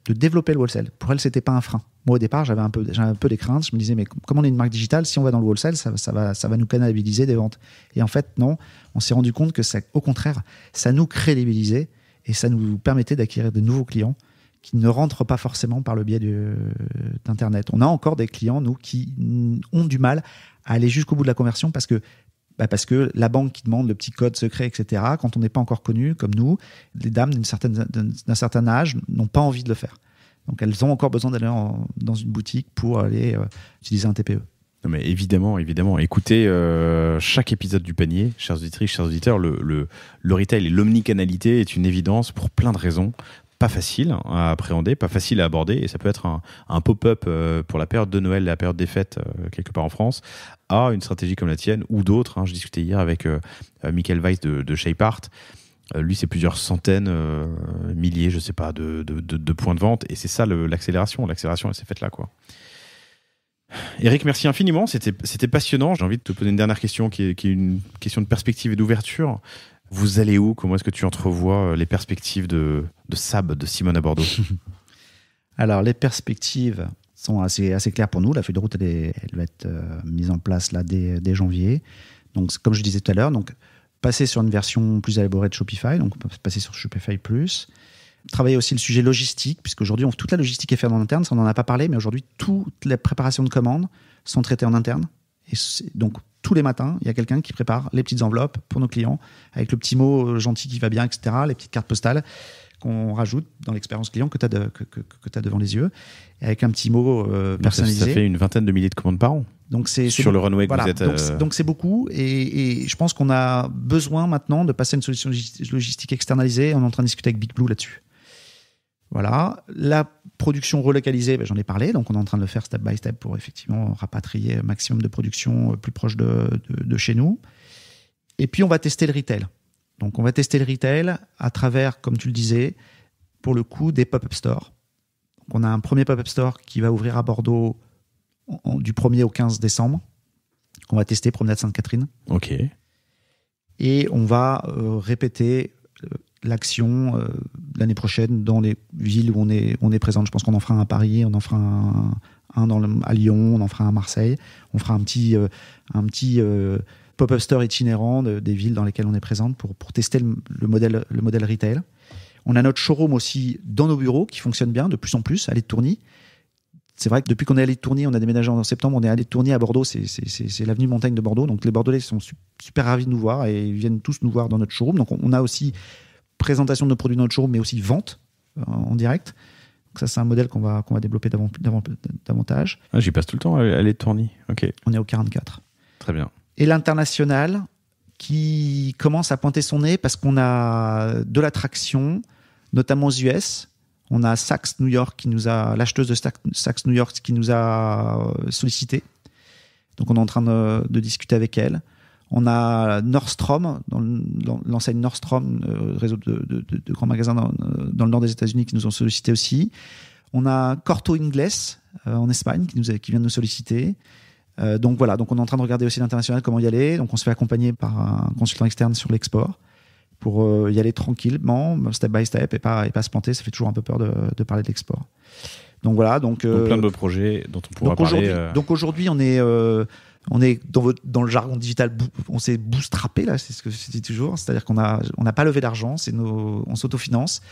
de développer le wholesale. Pour elle, c'était pas un frein. Moi, au départ, j'avais un peu des craintes. Je me disais, mais comme on est une marque digitale, si on va dans le wholesale, ça va nous canaliser des ventes. Et en fait, non. On s'est rendu compte que au contraire, ça nous crédibilisait et ça nous permettait d'acquérir de nouveaux clients qui ne rentrent pas forcément par le biais d'Internet. On a encore des clients, nous, qui ont du mal à aller jusqu'au bout de la conversion parce que la banque qui demande le petit code secret, etc., quand on n'est pas encore connu, comme nous, les dames d'un certain âge n'ont pas envie de le faire. Donc, elles ont encore besoin d'aller dans une boutique pour aller utiliser un TPE. Non mais évidemment. Écoutez chaque épisode du panier, chers auditrices, chers auditeurs, le retail et l'omnicanalité est une évidence pour plein de raisons. Pas facile à appréhender, pas facile à aborder, et ça peut être un pop-up pour la période de Noël, la période des fêtes quelque part en France, à une stratégie comme la tienne ou d'autres. Je discutais hier avec Michael Weiss de Shapeart. Lui, c'est plusieurs centaines, milliers, je sais pas, de points de vente, et c'est ça l'accélération. L'accélération, elle s'est faite là, quoi. Eric, merci infiniment, c'était passionnant. J'ai envie de te poser une dernière question qui est une question de perspective et d'ouverture. Vous allez où ? Comment est-ce que tu entrevois les perspectives de SAB, de Simone à Bordeaux ? Alors, les perspectives, sont assez claires pour nous. La feuille de route, elle va être mise en place là dès janvier. Donc, comme je disais tout à l'heure, donc passer sur une version plus élaborée de Shopify, donc on peut passer sur Shopify Plus. Travailler aussi le sujet logistique, puisqu'aujourd'hui, toute la logistique est faite en interne. Ça, on n'en a pas parlé, mais aujourd'hui, toutes les préparations de commandes sont traitées en interne. Et donc, tous les matins, il y a quelqu'un qui prépare les petites enveloppes pour nos clients, avec le petit mot gentil qui va bien, etc., les petites cartes postales qu'on rajoute dans l'expérience client que tu as devant les yeux, et avec un petit mot personnalisé. Ça fait une vingtaine de milliers de commandes par an. Donc c'est sur le runway que voilà, vous êtes. Donc c'est beaucoup, et je pense qu'on a besoin maintenant de passer à une solution logistique externalisée. On est en train de discuter avec Big Blue là-dessus. Voilà. La production relocalisée, j'en ai parlé, donc on est en train de le faire step by step pour effectivement rapatrier un maximum de production plus proche de chez nous. Et puis on va tester le retail. Donc on va tester le retail à travers, comme tu le disais, pour le coup, des pop-up stores. Donc on a un premier pop-up store qui va ouvrir à Bordeaux du 1er au 15 décembre, qu'on va tester, Promenade Sainte-Catherine. Ok. Et on va répéter l'action l'année prochaine dans les villes où on est présent. Je pense qu'on en fera un à Paris, on en fera un à Lyon, on en fera un à Marseille. On fera un petit pop-up store itinérant des villes dans lesquelles on est présente pour tester le modèle retail. On a notre showroom aussi dans nos bureaux qui fonctionne bien de plus en plus, Allée de Tourny. C'est vrai que depuis qu'on est allé de Tourny, on a déménagé en septembre, on est allé de Tourny à Bordeaux, c'est l'avenue Montaigne de Bordeaux. Donc les Bordelais sont super ravis de nous voir et ils viennent tous nous voir dans notre showroom. Donc on a aussi présentation de nos produits dans notre showroom, mais aussi vente en direct. Donc ça, c'est un modèle qu'on va développer davantage. Ah, j'y passe tout le temps, aller de Tourny. Ok. On est au 44. Très bien. Et l'international qui commence à pointer son nez parce qu'on a de l'attraction, notamment aux US. On a Saks New York l'acheteuse de Saks New York qui nous a sollicité. Donc on est en train de discuter avec elle. On a Nordstrom, l'enseigne Nordstrom, réseau de grands magasins dans le nord des États-Unis qui nous ont sollicité aussi. On a Corto Ingles en Espagne qui vient de nous solliciter. Donc voilà, donc on est en train de regarder aussi l'international, comment y aller. Donc on se fait accompagner par un consultant externe sur l'export pour y aller tranquillement, step by step, et pas se planter. Ça fait toujours un peu peur de parler de l'export. Donc voilà. Donc plein de beaux projets dont on pourra parler. Donc aujourd'hui, on est dans le jargon digital, on s'est bootstrappé là, c'est ce que je dis toujours. C'est-à-dire qu'on n'a pas levé d'argent, on s'autofinance.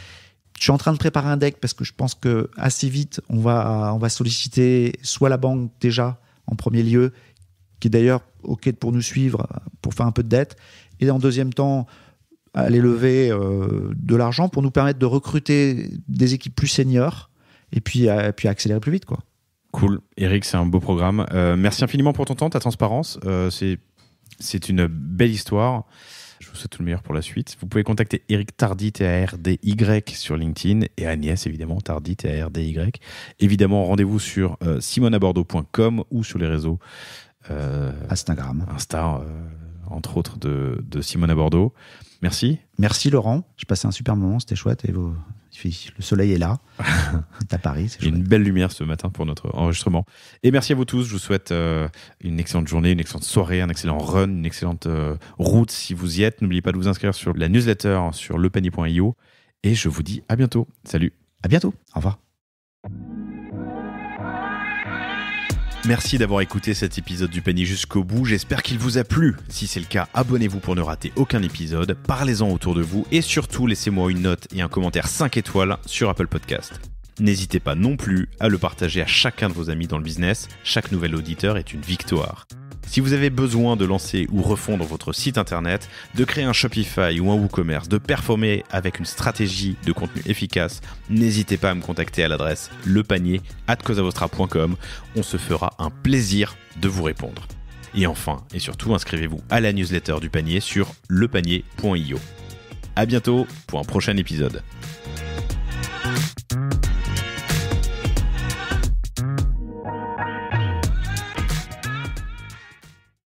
Je suis en train de préparer un deck parce que je pense que assez vite, on va solliciter soit la banque déjà en premier lieu, qui est d'ailleurs OK pour nous suivre, pour faire un peu de dette, et en deuxième temps, aller lever de l'argent pour nous permettre de recruter des équipes plus seniors et puis accélérer plus vite, quoi. Cool. Eric, c'est un beau programme. Merci infiniment pour ton temps, ta transparence. C'est une belle histoire. Je vous souhaite tout le meilleur pour la suite. Vous pouvez contacter Eric Tardy, T-A-R-D-Y, sur LinkedIn, et Agnès, évidemment, Tardy, T-A-R-D-Y. Évidemment, rendez-vous sur simonabordeaux.com ou sur les réseaux Instagram. Entre autres, de Simone à Bordeaux. Merci. Merci Laurent. J'ai passé un super moment, c'était chouette. Et le soleil est là. C'est à Paris. C'est une belle lumière ce matin pour notre enregistrement. Et merci à vous tous. Je vous souhaite une excellente journée, une excellente soirée, un excellent run, une excellente route si vous y êtes. N'oubliez pas de vous inscrire sur la newsletter sur lepanier.io. Et je vous dis à bientôt. Salut. À bientôt. Au revoir. Merci d'avoir écouté cet épisode du panier jusqu'au bout, j'espère qu'il vous a plu. Si c'est le cas, abonnez-vous pour ne rater aucun épisode, parlez-en autour de vous et surtout laissez-moi une note et un commentaire 5 étoiles sur Apple Podcast. N'hésitez pas non plus à le partager à chacun de vos amis dans le business, chaque nouvel auditeur est une victoire. Si vous avez besoin de lancer ou refondre votre site internet, de créer un Shopify ou un WooCommerce, de performer avec une stratégie de contenu efficace, n'hésitez pas à me contacter à l'adresse lepanier@cosavostra.com. On se fera un plaisir de vous répondre. Et enfin, et surtout, inscrivez-vous à la newsletter du panier sur lepanier.io. À bientôt pour un prochain épisode.